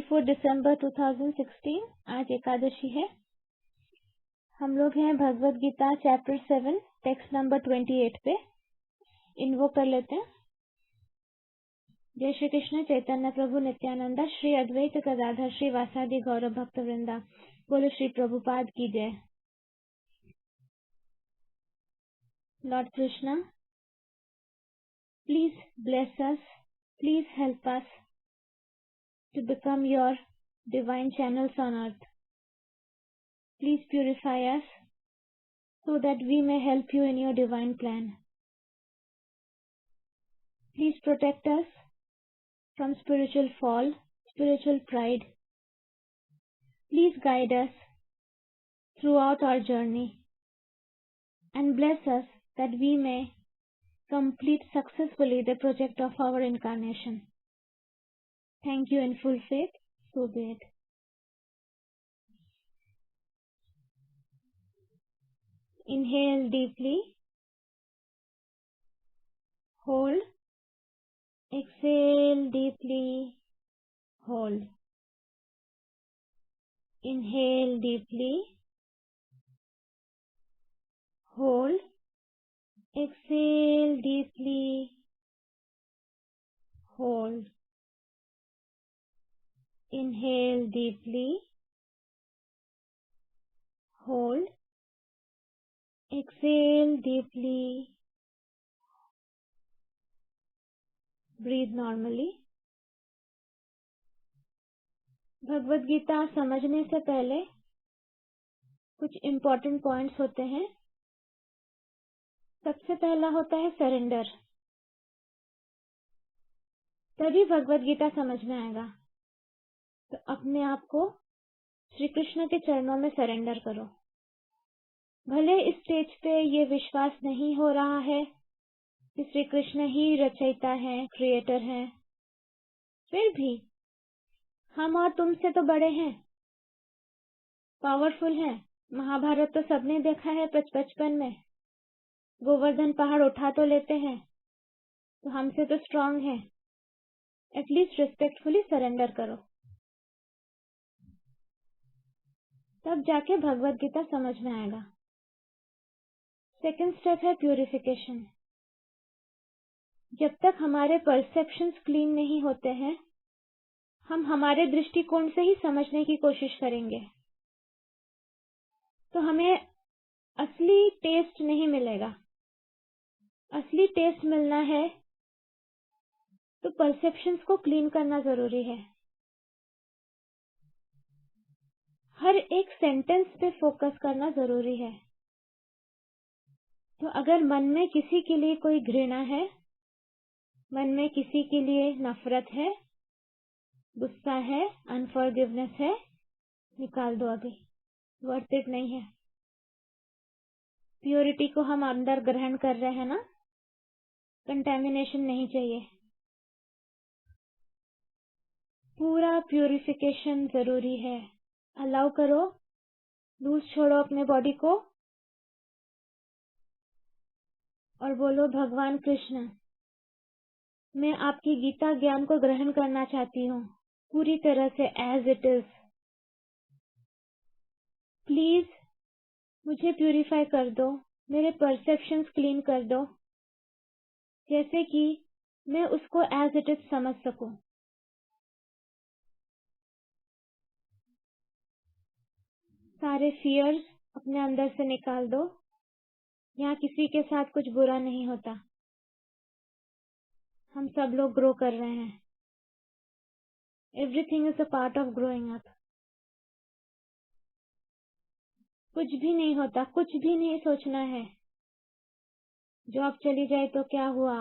24 दिसंबर 2016। आज एकादशी है। हम लोग हैं Bhagavad Gita chapter 7 text number 28 पे। इन्वोक कर लेते हैं। जय श्री कृष्ण चैतन्य प्रभु नित्यानंदा श्री अद्वैत गदाधर श्री वासादि गौरव भक्त वृंदा। बोलो श्री प्रभुपाद की जय। Lord Krishna, please bless us, please help us to become your divine channels on earth. Please purify us so that we may help you in your divine plan. Please protect us from spiritual fall, spiritual pride. Please guide us throughout our journey and bless us that we may complete successfully the project of our incarnation. Thank you in full faith. So be it. Inhale deeply. Hold. Exhale deeply. Hold. Inhale deeply. Hold. Exhale deeply. Hold. Inhale deeply. Hold. Exhale deeply. Breathe normally. Bhagavad Gita समझने से पहले कुछ important points होते हैं। सबसे पहला होता है सरेंडर। तभी भगवद गीता समझ में आएगा। तो अपने आप को श्री कृष्ण के चरणों में सरेंडर करो। भले इस स्टेज पे ये विश्वास नहीं हो रहा है कि श्री कृष्ण ही रचयिता है, क्रिएटर है, फिर भी हम और तुमसे तो बड़े हैं, पावरफुल हैं। महाभारत तो सबने देखा है। बचपन में गोवर्धन पहाड़ उठा तो लेते हैं, तो हमसे तो स्ट्रांग है। एटलीस्ट रिस्पेक्टफुली सरेंडर करो, तब जाके भगवद गीता समझ में आएगा। सेकंड स्टेप है प्यूरिफिकेशन। जब तक हमारे परसेप्शंस क्लीन नहीं होते हैं, हम हमारे दृष्टिकोण से ही समझने की कोशिश करेंगे, तो हमें असली टेस्ट नहीं मिलेगा। असली टेस्ट मिलना है तो परसेप्शंस को क्लीन करना जरूरी है। हर एक सेंटेंस पे फोकस करना जरूरी है। तो अगर मन में किसी के लिए कोई घृणा है, मन में किसी के लिए नफरत है, गुस्सा है, अनफॉरगिवनेस है, निकाल दो। अभी वर्थ इट नहीं है। प्योरिटी को हम अंदर ग्रहण कर रहे हैं ना, कंटेमिनेशन नहीं चाहिए। पूरा प्यूरिफिकेशन जरूरी है। अलाउ करो, लूज छोड़ो अपने बॉडी को और बोलो, भगवान कृष्ण, मैं आपकी गीता ज्ञान को ग्रहण करना चाहती हूँ पूरी तरह से एज इट इज। प्लीज मुझे प्यूरिफाई कर दो, मेरे परसेप्शंस क्लीन कर दो, जैसे कि मैं उसको एज इट इज समझ सकूं। सारे फियर्स अपने अंदर से निकाल दो। यहाँ किसी के साथ कुछ बुरा नहीं होता। हम सब लोग ग्रो कर रहे हैं। Everything is a part of growing up. कुछ भी नहीं होता, कुछ भी नहीं सोचना है। जॉब चली जाए तो क्या हुआ,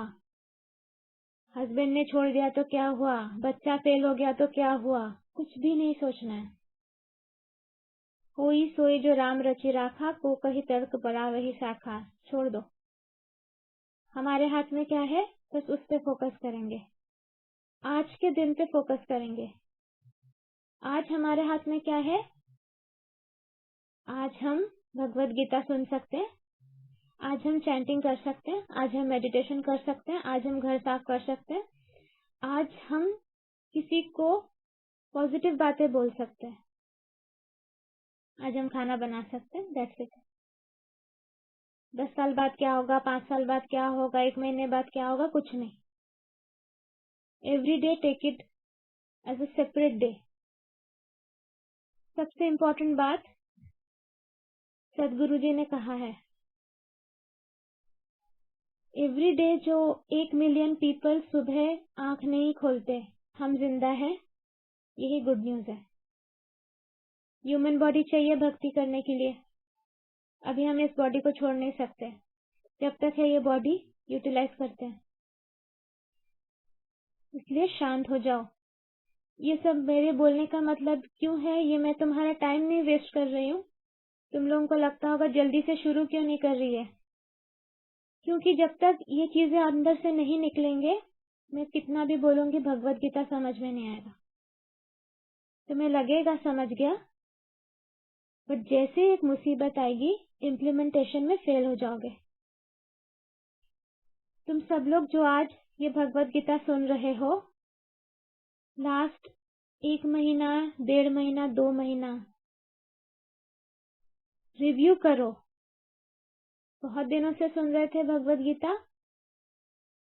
हस्बैंड ने छोड़ दिया तो क्या हुआ, बच्चा फेल हो गया तो क्या हुआ, कुछ भी नहीं सोचना है। कोई सोई जो राम रचि राखा, को कही तर्क बड़ा वही शाखा। छोड़ दो। हमारे हाथ में क्या है, बस उस पे फोकस करेंगे। आज के दिन पे फोकस करेंगे। आज हमारे हाथ में क्या है? आज हम भगवद गीता सुन सकते हैं, आज हम चैंटिंग कर सकते हैं, आज हम मेडिटेशन कर सकते हैं, आज हम घर साफ कर सकते हैं, आज हम किसी को पॉजिटिव बातें बोल सकते हैं। आज हम खाना बना सकते हैं, दैट्स इट। 10 साल बाद क्या होगा, 5 साल बाद क्या होगा, 1 महीने बाद क्या होगा, कुछ नहीं। Every day take it as a separate day. सबसे इम्पोर्टेंट बात सदगुरु जी ने कहा है, एवरी डे जो 1 मिलियन पीपल सुबह आंख नहीं खोलते, हम जिंदा हैं, यही गुड न्यूज है। ह्यूमन बॉडी चाहिए भक्ति करने के लिए। अभी हम इस बॉडी को छोड़ नहीं सकते, जब तक है ये बॉडी यूटिलाइज करते हैं। इसलिए शांत हो जाओ। ये सब मेरे बोलने का मतलब क्यों है, ये मैं तुम्हारा टाइम नहीं वेस्ट कर रही हूँ। तुम लोगों को लगता होगा जल्दी से शुरू क्यों नहीं कर रही है, क्योंकि जब तक ये चीजें अंदर से नहीं निकलेंगे, मैं कितना भी बोलूंगी भगवत गीता समझ में नहीं आएगा। तुम्हें लगेगा समझ गया, बट जैसे एक मुसीबत आएगी इम्प्लीमेंटेशन में फेल हो जाओगे। तुम सब लोग जो आज ये भगवत गीता सुन रहे हो, लास्ट 1 महीना, 1.5 महीना, 2 महीना रिव्यू करो। बहुत दिनों से सुन रहे थे भगवत गीता,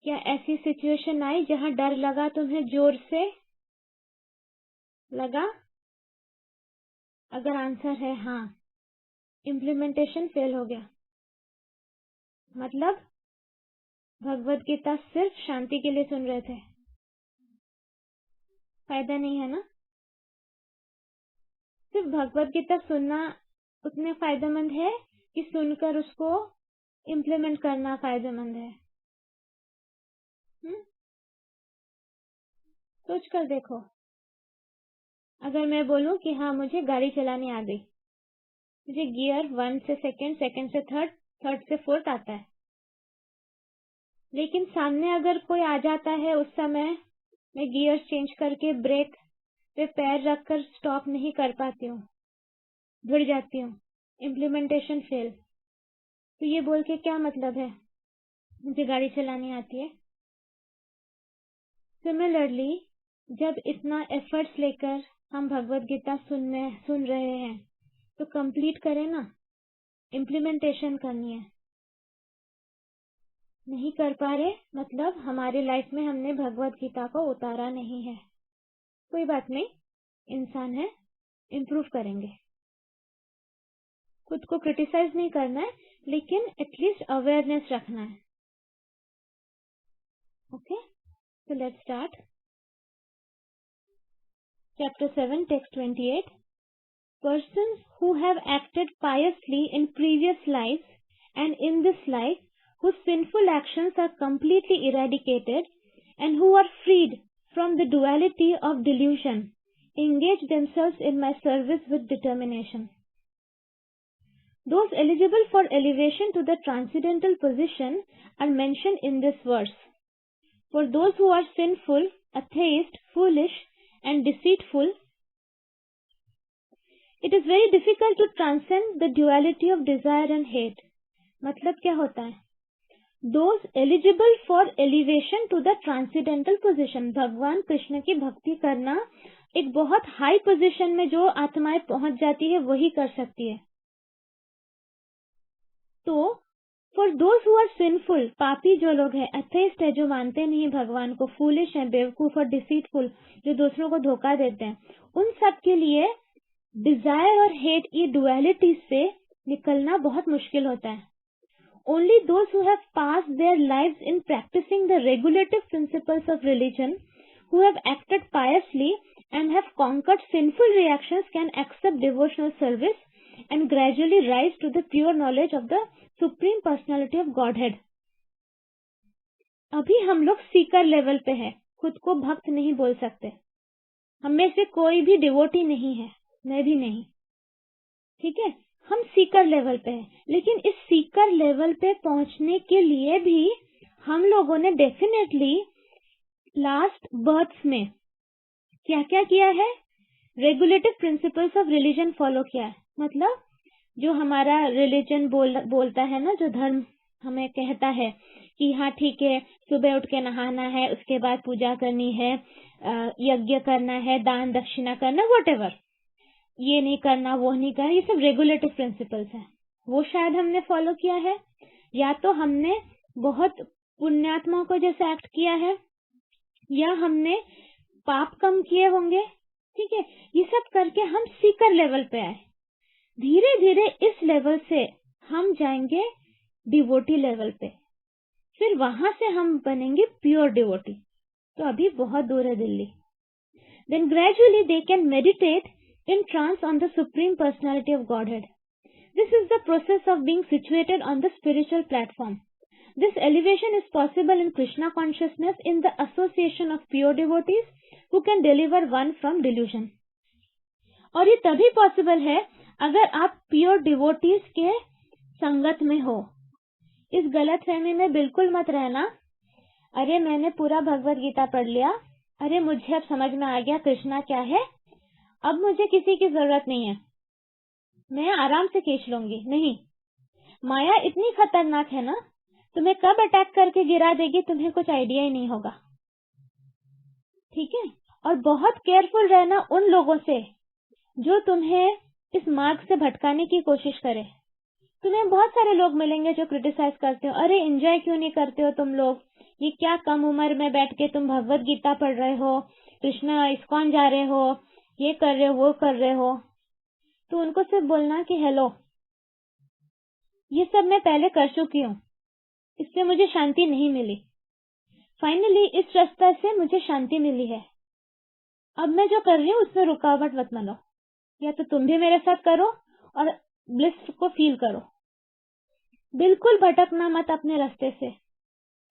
क्या ऐसी सिचुएशन आई जहां डर लगा तुम्हें, जोर से लगा? अगर आंसर है हाँ, इम्प्लीमेंटेशन फेल हो गया। मतलब भगवत गीता सिर्फ शांति के लिए सुन रहे थे, फायदा नहीं है ना। सिर्फ भगवत गीता सुनना उतने फायदेमंद है कि सुनकर उसको इम्प्लीमेंट करना फायदेमंद है। सोच कर देखो, अगर मैं बोलूं कि हाँ मुझे गाड़ी चलानी आ गई, मुझे गियर 1 से 2nd, 2nd से 3rd, 3rd से 4th आता है, लेकिन सामने अगर कोई आ जाता है, उस समय मैं गियर चेंज करके ब्रेक पे पैर रखकर स्टॉप नहीं कर पाती हूँ, भिड़ जाती हूँ, इम्प्लीमेंटेशन फेल। तो ये बोल के क्या मतलब है, मुझे गाड़ी चलानी आती है। सिमिलरली जब इतना एफर्ट्स लेकर हम भगवत गीता सुन रहे हैं, तो कंप्लीट करें ना, इम्प्लीमेंटेशन करनी है। नहीं कर पा रहे मतलब हमारे लाइफ में हमने भगवत गीता को उतारा नहीं है। कोई बात नहीं, इंसान है, इम्प्रूव करेंगे। खुद को क्रिटिसाइज नहीं करना है, लेकिन एटलीस्ट अवेयरनेस रखना है। Okay, so let's start. Chapter 7, Text 28. Persons who have acted piously in previous lives and in this life, whose sinful actions are completely eradicated and who are freed from the duality of delusion, engage themselves in my service with determination. Those eligible for elevation to the transcendental position are mentioned in this verse. For those who are sinful, atheist, foolish, and deceitful, it is very difficult to transcend the duality of desire and hate. मतलब क्या होता है? Those eligible for elevation to the transcendental position, भगवान कृष्ण की भक्ति करना एक बहुत हाई पोजीशन में जो आत्माएं पहुंच जाती है वही कर सकती है। तो for those who are sinful, पापी जो लोग हैं, अथेइस्ट है जो मानते नहीं भगवान को, फूलिश है, बेवकूफ और डिसीटफुल जो दूसरों को धोखा देते हैं, उन सब के लिए डिजायर और हेट, ये डुअलिटी से निकलना बहुत मुश्किल होता है। Only those who have passed their lives in practicing the regulative principles of religion, who have acted piously and have conquered sinful reactions, can accept devotional service and gradually rise to the pure knowledge of the Supreme Personality of Godhead. अभी हम लोग Sikar level पे है, खुद को भक्त नहीं बोल सकते। हम में से कोई भी डिवोटी नहीं है, मैं भी नहीं, ठीक है। हम सीकर लेवल पे हैं, लेकिन इस सीकर लेवल पे पहुंचने के लिए भी हम लोगों ने डेफिनेटली लास्ट बर्थ्स में क्या क्या किया है, regulative principles of religion follow किया है। मतलब जो हमारा रिलीजन बोलता है ना, जो धर्म हमें कहता है कि हाँ ठीक है, सुबह उठ के नहाना है, उसके बाद पूजा करनी है, यज्ञ करना है, दान दक्षिणा करना, व्हाटएवर, ये नहीं करना, वो नहीं करना, ये सब रेगुलेटिव प्रिंसिपल्स हैं। वो शायद हमने फॉलो किया है, या तो हमने बहुत पुण्यात्माओं को जैसे एक्ट किया है, या हमने पाप कम किए होंगे। ठीक है, ये सब करके हम सीकर लेवल पे आए। धीरे धीरे इस लेवल से हम जाएंगे डिवोटी लेवल पे, फिर वहां से हम बनेंगे प्योर डिवोटी। तो अभी बहुत दूर है Delhi. Then gradually they can meditate in trance on the Supreme Personality of Godhead. This is the process of being situated on the spiritual platform. This elevation is possible in Krishna consciousness in the association of pure devotees who can deliver one from delusion. और ये तभी possible है अगर आप pure devotees के संगत में हो। इस गलतफहमी में बिल्कुल मत रहना, अरे मैंने पूरा भगवत गीता पढ़ लिया, अरे मुझे अब समझ में आ गया कृष्णा क्या है, अब मुझे किसी की जरूरत नहीं है, मैं आराम से खींच लूंगी। नहीं, माया इतनी खतरनाक है ना, तुम्हें कब अटैक करके गिरा देगी तुम्हें कुछ आइडिया ही नहीं होगा। ठीक है, और बहुत केयरफुल रहना उन लोगों से जो तुम्हें इस मार्ग से भटकाने की कोशिश करे। तुम्हें बहुत सारे लोग मिलेंगे जो क्रिटिसाइज करते हो, अरे एंजॉय क्यों नहीं करते हो तुम लोग, ये क्या कम उम्र में बैठ के तुम भगवत गीता पढ़ रहे हो, कृष्णा इस्कॉन जा रहे हो, ये कर रहे हो, वो कर रहे हो। तो उनको सिर्फ बोलना कि हेलो, ये सब मैं पहले कर चुकी हूँ, इससे मुझे शांति नहीं मिली, फाइनली इस रास्ते से मुझे शांति मिली है, अब मैं जो कर रही हूँ उसमें रुकावट मत बनो, या तो तुम भी मेरे साथ करो और ब्लिस को फील करो। बिल्कुल भटकना मत अपने रास्ते से।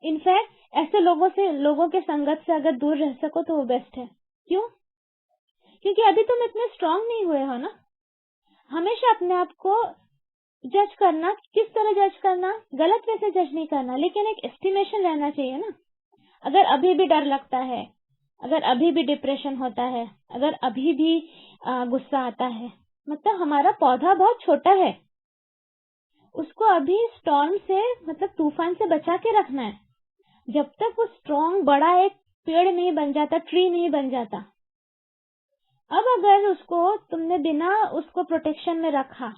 इनफैक्ट ऐसे लोगों के संगत से अगर दूर रह सको तो वो बेस्ट है। क्यों? क्योंकि अभी तुम इतने स्ट्रांग नहीं हुए हो ना। हमेशा अपने आप को जज करना, किस तरह जज करना, गलत वैसे जज नहीं करना, लेकिन एक एस्टिमेशन रहना चाहिए ना। अगर अभी भी डर लगता है, अगर अभी भी डिप्रेशन होता है, अगर अभी भी गुस्सा आता है, मतलब हमारा पौधा बहुत छोटा है, उसको अभी स्टॉर्म से, मतलब तूफान से बचा के रखना है। जब तक वो स्ट्रॉन्ग बड़ा एक पेड़ नहीं बन जाता, ट्री नहीं बन जाता। अब अगर उसको तुमने बिना उसको प्रोटेक्शन में रखा,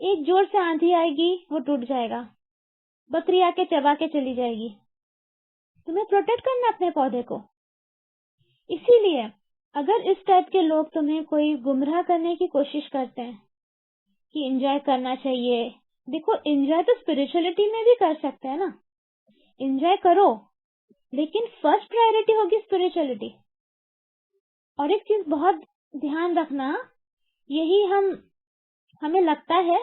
एक जोर से आंधी आएगी वो टूट जाएगा, बकरी आके चबा के चली जाएगी। तुम्हें प्रोटेक्ट करना अपने पौधे को। इसीलिए अगर इस टाइप के लोग तुम्हें कोई गुमराह करने की कोशिश करते हैं कि एंजॉय करना चाहिए, देखो एंजॉय तो स्पिरिचुअलिटी में भी कर सकते हैं ना, एंजॉय करो, लेकिन फर्स्ट प्रायोरिटी होगी स्पिरिचुअलिटी। और एक चीज बहुत ध्यान रखना, यही हमें लगता है,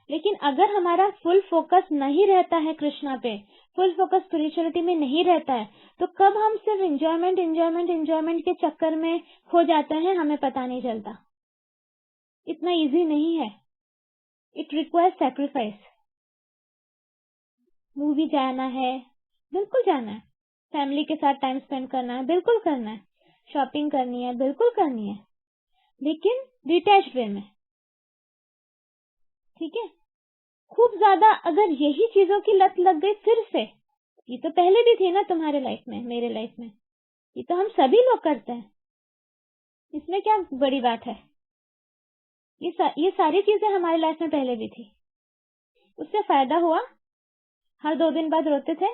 लेकिन अगर हमारा फुल फोकस नहीं रहता है कृष्णा पे, फुल फोकस स्पिरिचुअलिटी में नहीं रहता है, तो कब हम सिर्फ एंजॉयमेंट के चक्कर में खो जाते हैं हमें पता नहीं चलता। इतना इजी नहीं है, इट रिक्वायर्स सैक्रिफाइस। मूवी जाना है, बिल्कुल जाना है, फैमिली के साथ टाइम स्पेंड करना है, बिल्कुल करना है, शॉपिंग करनी है, बिल्कुल करनी है, लेकिन डिटैच्ड वे में। ठीक है, खूब ज्यादा अगर यही चीजों की लत लग गई फिर से, ये तो पहले भी थी ना तुम्हारे लाइफ में, मेरे लाइफ में, ये तो हम सभी लोग करते हैं, इसमें क्या बड़ी बात है। ये सारी चीजें हमारी लाइफ में पहले भी थी। उससे फायदा हुआ, हर 2 दिन बाद रोते थे,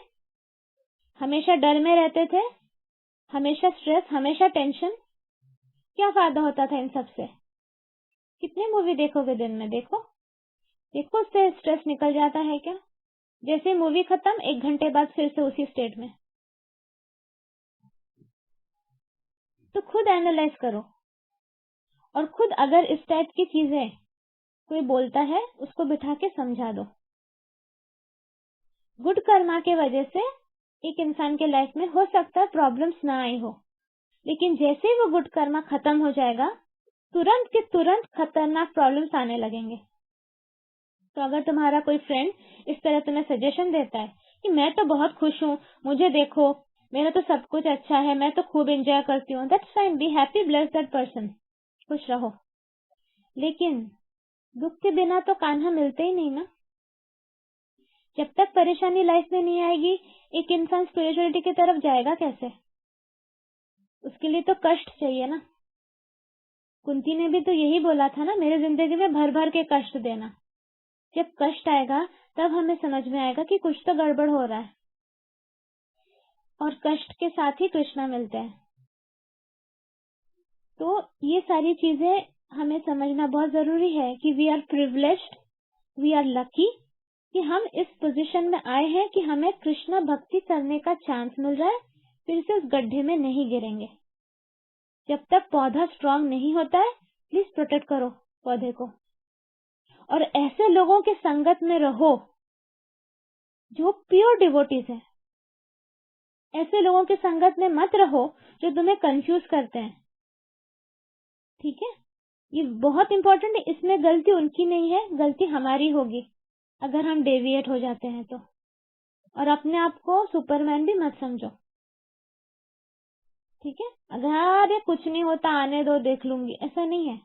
हमेशा डर में रहते थे, हमेशा स्ट्रेस, हमेशा टेंशन। क्या फायदा होता था इन सब से? कितनी मूवी देखोगे दिन में? देखो उससे स्ट्रेस निकल जाता है क्या? जैसे मूवी खत्म 1 घंटे बाद फिर से उसी स्टेट में। तो खुद एनालाइज करो, और खुद अगर इस टाइप की चीजें कोई बोलता है उसको बिठा के समझा दो। गुड कर्मा के वजह से एक इंसान के लाइफ में हो सकता है प्रॉब्लम्स ना आई हो, लेकिन जैसे ही वो गुड कर्मा खत्म हो जाएगा, तुरंत के तुरंत खतरनाक प्रॉब्लम्स आने लगेंगे। तो अगर तुम्हारा कोई फ्रेंड इस तरह तुम्हें सजेशन देता है कि मैं तो बहुत खुश हूँ, मुझे देखो, मेरा तो सब कुछ अच्छा है, मैं तो खूब एंजॉय करती हूँ, that's fine, be happy, bless that person, खुश रहो, लेकिन दुख के बिना तो कान्हा मिलते ही नहीं ना। जब तक परेशानी लाइफ में नहीं आएगी, एक इंसान स्पिरिचुअलिटी की तरफ जाएगा कैसे? उसके लिए तो कष्ट चाहिए ना। कुंती ने भी तो यही बोला था ना, मेरे जिंदगी में भर भर के कष्ट देना। जब कष्ट आएगा तब हमें समझ में आएगा कि कुछ तो गड़बड़ हो रहा है, और कष्ट के साथ ही कृष्णा मिलते हैं। तो ये सारी चीजें हमें समझना बहुत जरूरी है कि we are privileged, we are lucky कि हम इस पोजीशन में आए हैं कि हमें कृष्णा भक्ति करने का चांस मिल रहा है, फिर से उस गड्ढे में नहीं गिरेंगे। जब तक पौधा स्ट्रांग नहीं होता है, प्लीज प्रोटेक्ट करो पौधे को, और ऐसे लोगों के संगत में रहो जो प्योर डिवोटीज हैं। ऐसे लोगों के संगत में मत रहो जो तुम्हें कंफ्यूज करते हैं। ठीक है, ये बहुत इंपॉर्टेंट है। इसमें गलती उनकी नहीं है, गलती हमारी होगी अगर हम डेविएट हो जाते हैं तो। और अपने आप को सुपरमैन भी मत समझो। ठीक है, अगर ये कुछ नहीं होता, आने दो, देख लूंगी, ऐसा नहीं है।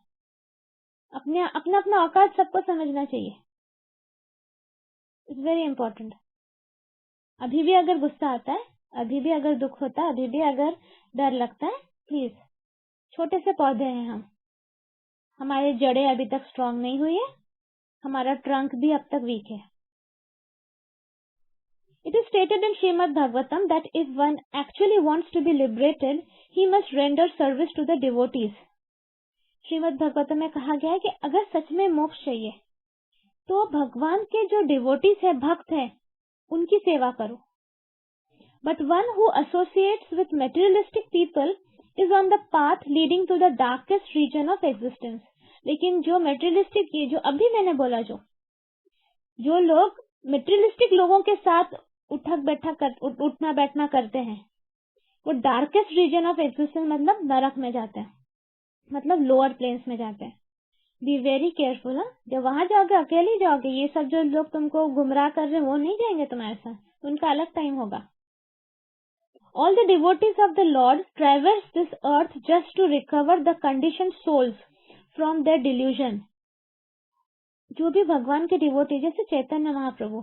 अपना अपना औकात सबको समझना चाहिए। It's very important. अभी भी अगर गुस्सा आता है, अभी भी अगर दुख होता है, अभी भी अगर डर लगता है, प्लीज, छोटे से पौधे हैं हम, हमारी जड़ें अभी तक स्ट्रांग नहीं हुई है, हमारा ट्रंक भी अब तक वीक है। It is stated in Srimad Bhagavatam that if one actually wants to be liberated, he must render service to the devotees. Shrimad Bhagavatam में कहा गया है कि अगर सच में मोक्ष चाहिए तो भगवान के जो डिवोटीज है, भक्त है, उनकी सेवा करो। But one who associates with materialistic people is on the path leading to the darkest region of existence. लेकिन जो मेटेरियलिस्टिक, ये जो अभी मैंने बोला, जो लोग मेटेरियलिस्टिक लोगों के साथ उठना बैठना करते हैं, वो डार्केस्ट रीजन ऑफ एग्जिस्टेंस, मतलब नरक में जाते हैं, मतलब लोअर प्लेन्स में जाते हैं। Be very careful. जब वहां जाओगे अकेले जाओगे, ये सब जो लोग तुमको गुमराह कर रहे हैं वो नहीं जाएंगे तुम्हारे साथ, उनका अलग टाइम होगा। All the devotees of the Lord traverse this earth just to recover the conditioned souls from their delusion. जो भी भगवान के डिवोटी, जैसे चैतन्य महाप्रभु,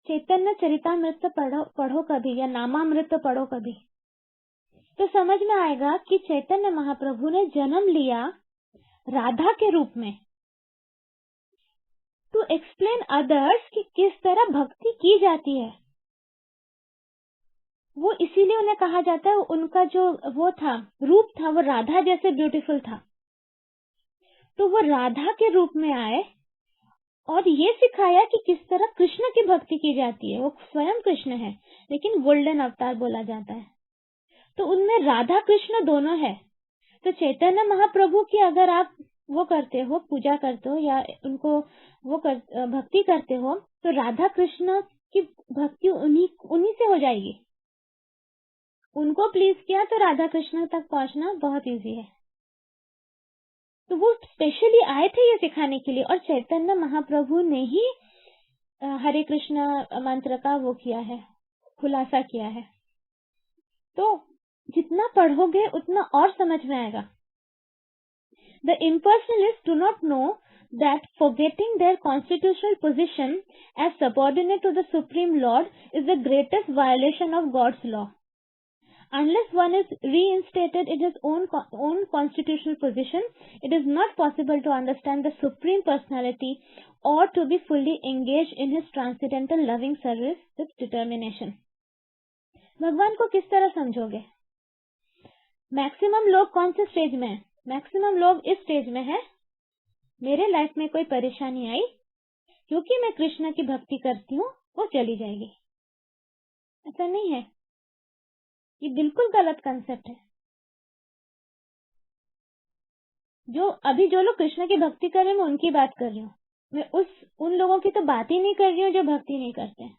चैतन्य चरितामृत पढ़ो कभी, या नामामृत पढ़ो कभी, तो समझ में आएगा कि चैतन्य महाप्रभु ने जन्म लिया राधा के रूप में, टू एक्सप्लेन अदर्स कि किस तरह भक्ति की जाती है। वो इसीलिए उन्हें कहा जाता है, उनका जो वो था, रूप था, वो राधा जैसे ब्यूटीफुल था। तो वो राधा के रूप में आए और ये सिखाया कि किस तरह कृष्ण की भक्ति की जाती है। वो स्वयं कृष्ण है, लेकिन गोल्डन अवतार बोला जाता है। तो उनमें राधा कृष्ण दोनों है। तो चैतन्य महाप्रभु की अगर आप वो करते हो, पूजा करते हो, या उनको भक्ति करते हो, तो राधा कृष्ण की भक्ति उन्हीं से हो जाएगी। उनको प्लीज किया तो राधा कृष्ण तक पहुंचना बहुत इजी है। तो वो स्पेशली आए थे ये सिखाने के लिए, और चैतन्य महाप्रभु ने ही हरे कृष्ण मंत्र का वो किया है, खुलासा किया है। तो जितना पढ़ोगे उतना और समझ में आएगा। The impersonalists do not know that forgetting their constitutional position as subordinate to the Supreme Lord is the greatest violation of God's law. Unless one is reinstated in his own constitutional position, it is not possible to understand the Supreme Personality or to be fully engaged in his transcendental loving service with determination. भगवान को किस तरह समझोगे? Maximum लोग कौन से stage में हैं? मैक्सिमम लोग इस स्टेज में है, मेरे लाइफ में कोई परेशानी आई, क्योंकि मैं कृष्ण की भक्ति करती हूँ, वो चली जाएगी। ऐसा नहीं है, ये बिल्कुल गलत कंसेप्ट है। जो लोग कृष्ण की भक्ति कर रहे हैं, मैं उनकी बात कर रही हूँ। मैं उन लोगों की तो बात ही नहीं कर रही हूँ जो भक्ति नहीं करते।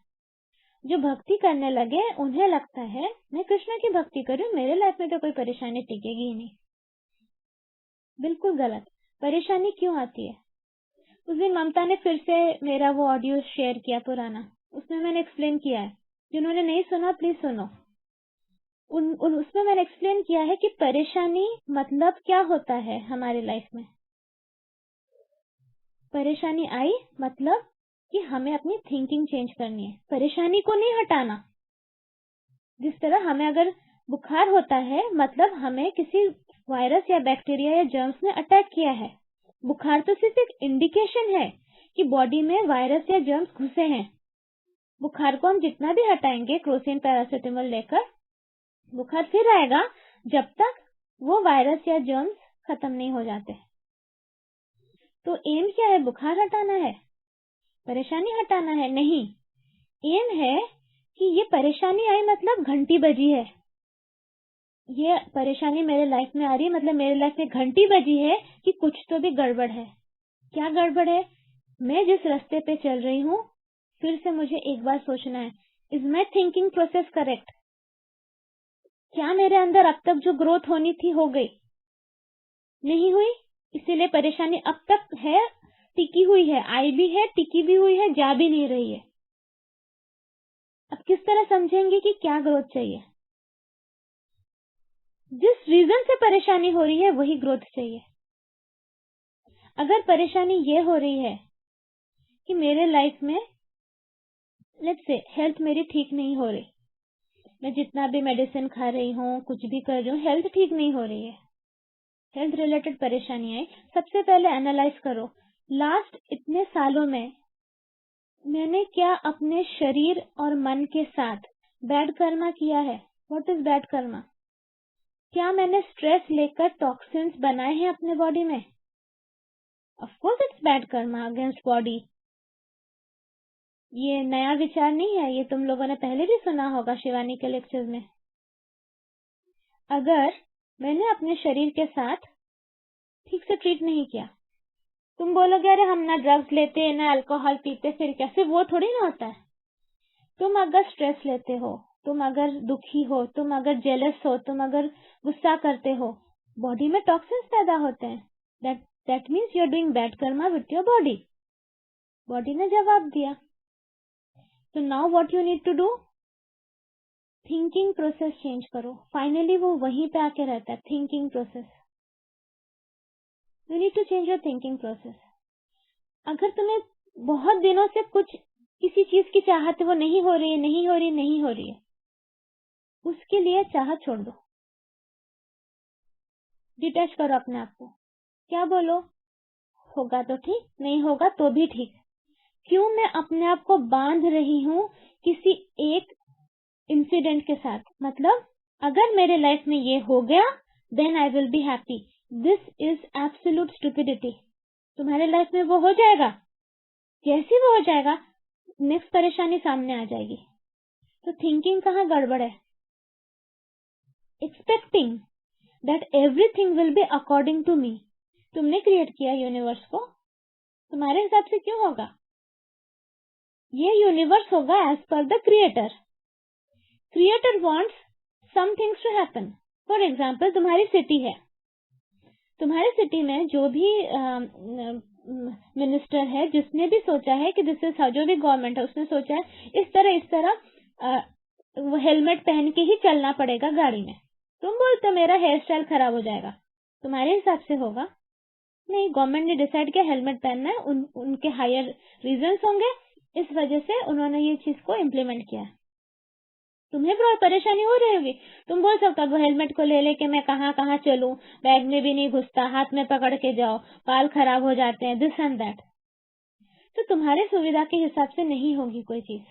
जो भक्ति करने लगे, उन्हें लगता है मैं कृष्ण की भक्ति कर रही हूँ, मेरे लाइफ में तो कोई परेशानी टिकेगी ही नहीं। बिल्कुल गलत। परेशानी क्यों आती है? उस दिन ममता ने फिर से मेरा वो ऑडियो शेयर किया पुराना, उसमें मैंने एक्सप्लेन किया है। जिन्होंने नहीं सुना प्लीज सुनो। उसमें मैंने एक्सप्लेन किया है कि परेशानी मतलब क्या होता है हमारे लाइफ में। परेशानी आई मतलब कि हमें अपनी थिंकिंग चेंज करनी है, परेशानी को नहीं हटाना। जिस तरह हमें अगर बुखार होता है मतलब हमें किसी वायरस या बैक्टीरिया या जर्म्स ने अटैक किया है। बुखार तो सिर्फ एक इंडिकेशन है कि बॉडी में वायरस या जर्म्स घुसे हैं। बुखार को हम जितना भी हटाएंगे क्रोसिन पैरासिटामोल लेकर, बुखार फिर आएगा जब तक वो वायरस या जर्म्स खत्म नहीं हो जाते। तो एम क्या है? बुखार हटाना है, परेशानी हटाना है? नहीं, एम है कि ये परेशानी आई मतलब घंटी बजी है, ये परेशानी मेरे लाइफ में आ रही है मतलब मेरे लाइफ में घंटी बजी है कि कुछ तो भी गड़बड़ है। क्या गड़बड़ है? मैं जिस रास्ते पे चल रही हूँ, फिर से मुझे एक बार सोचना है, is my thinking process correct? क्या मेरे अंदर अब तक जो ग्रोथ होनी थी हो गई? नहीं हुई, इसीलिए परेशानी अब तक है, टिकी हुई है, आई भी है, टिकी भी हुई है, जा भी नहीं रही है। अब किस तरह समझेंगे कि क्या ग्रोथ चाहिए? जिस रीजन से परेशानी हो रही है वही ग्रोथ चाहिए। अगर परेशानी ये हो रही है कि मेरे लाइफ में लेट्स से हेल्थ मेरी ठीक नहीं हो रही, मैं जितना भी मेडिसिन खा रही हूँ, कुछ भी कर रही हूँ, हेल्थ ठीक नहीं हो रही है, हेल्थ रिलेटेड परेशानी है, सबसे पहले एनालाइज करो लास्ट इतने सालों में मैंने क्या अपने शरीर और मन के साथ बैड कर्मा किया है? What is bad Karma? क्या मैंने स्ट्रेस लेकर टॉक्सिन्स बनाए हैं अपने बॉडी में? Of course it's bad Karma against body. ये नया विचार नहीं है, ये तुम लोगों ने पहले भी सुना होगा शिवानी के लेक्चर में। अगर मैंने अपने शरीर के साथ ठीक से ट्रीट नहीं किया, तुम बोलोगे अरे हम ना ड्रग्स लेते ना अल्कोहल पीते, फिर कैसे? वो थोड़ी ना होता है। तुम अगर स्ट्रेस लेते हो, तुम अगर दुखी हो, तुम अगर जेलस हो, तुम अगर गुस्सा करते हो, बॉडी में टॉक्सिन्स पैदा होते हैं। That means you are doing bad karma with your body. Body ने जवाब दिया। तो now what you need to do? Thinking process change करो। फाइनली वो वहीं पे आके रहता है, thinking process. You need to change your thinking process. अगर तुम्हें बहुत दिनों से कुछ किसी चीज की चाहत है, वो नहीं हो रही है, नहीं हो रही, नहीं हो रही है, उसके लिए चाहत छोड़ दो, डिटैच करो अपने आप को। क्या बोलो? होगा तो ठीक, नहीं होगा तो भी ठीक। क्यों मैं अपने आप को बांध रही हूँ किसी एक इंसिडेंट के साथ? मतलब अगर मेरे लाइफ में ये हो गया then I will be happy. This is absolute stupidity. तुम्हारे लाइफ में वो हो जाएगा, जैसे वो हो जाएगा नेक्स्ट परेशानी सामने आ जाएगी। तो थिंकिंग कहाँ गड़बड़ है? Expecting that everything will be according to me. तुमने क्रिएट किया यूनिवर्स को, तुम्हारे हिसाब से क्यों होगा? ये यूनिवर्स होगा as per the creator. Creator wants some things to happen. For example तुम्हारी सिटी है, तुम्हारी सिटी में जो भी मिनिस्टर है, जिसने भी सोचा है कि दिस इज, जो भी गवर्नमेंट है उसने सोचा है इस तरह हेलमेट पहन के ही चलना पड़ेगा गाड़ी में। तुम बोलते मेरा हेयर स्टाइल खराब हो जाएगा, तुम्हारे हिसाब से होगा? नहीं, गवर्नमेंट ने डिसाइड किया हेलमेट पहनना है, उनके हायर रीजंस होंगे, इस वजह से उन्होंने ये चीज को इम्प्लीमेंट किया। तुम्हें परेशानी हो रही होगी, तुम बोल सकते हो हेलमेट को ले लेके मैं कहाँ कहाँ चलूं, बैग में भी नहीं घुसता, हाथ में पकड़ के जाओ, बाल खराब हो जाते हैं, दिस एंड दैट। तो तुम्हारे सुविधा के हिसाब से नहीं होगी कोई चीज।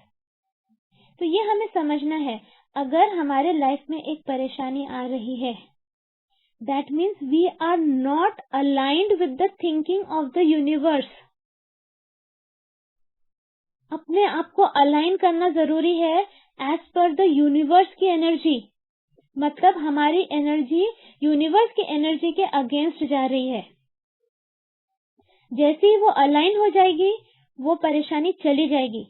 तो ये हमें समझना है। अगर हमारे लाइफ में एक परेशानी आ रही है, that means we are not aligned with the thinking of the universe. अपने आप को अलाइन करना जरूरी है एज पर द यूनिवर्स की एनर्जी। मतलब हमारी एनर्जी यूनिवर्स की एनर्जी के अगेंस्ट जा रही है। जैसे ही वो अलाइन हो जाएगी, वो परेशानी चली जाएगी।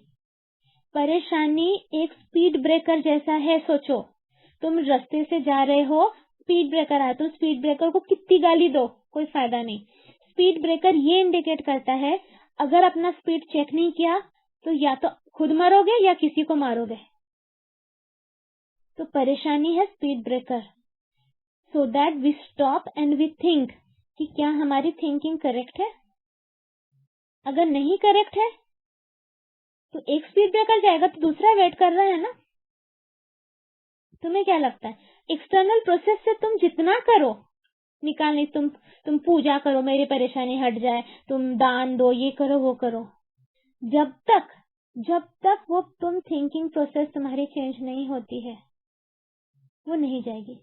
परेशानी एक स्पीड ब्रेकर जैसा है। सोचो, तुम रास्ते से जा रहे हो, स्पीड ब्रेकर आया, तुम स्पीड ब्रेकर को कितनी गाली दो, कोई फायदा नहीं। स्पीड ब्रेकर ये इंडिकेट करता है अगर अपना स्पीड चेक नहीं किया तो या तो खुद मरोगे या किसी को मारोगे। तो परेशानी है speed breaker, so that we stop and we think कि क्या हमारी थिंकिंग करेक्ट है। अगर नहीं करेक्ट है तो एक स्पीड ब्रेकर जाएगा तो दूसरा वेट कर रहा है ना। तुम्हें क्या लगता है, एक्सटर्नल प्रोसेस से तुम जितना करो निकालने, तुम पूजा करो मेरी परेशानी हट जाए, तुम दान दो, ये करो वो करो, जब तक वो तुम थिंकिंग प्रोसेस तुम्हारी चेंज नहीं होती है वो नहीं जाएगी।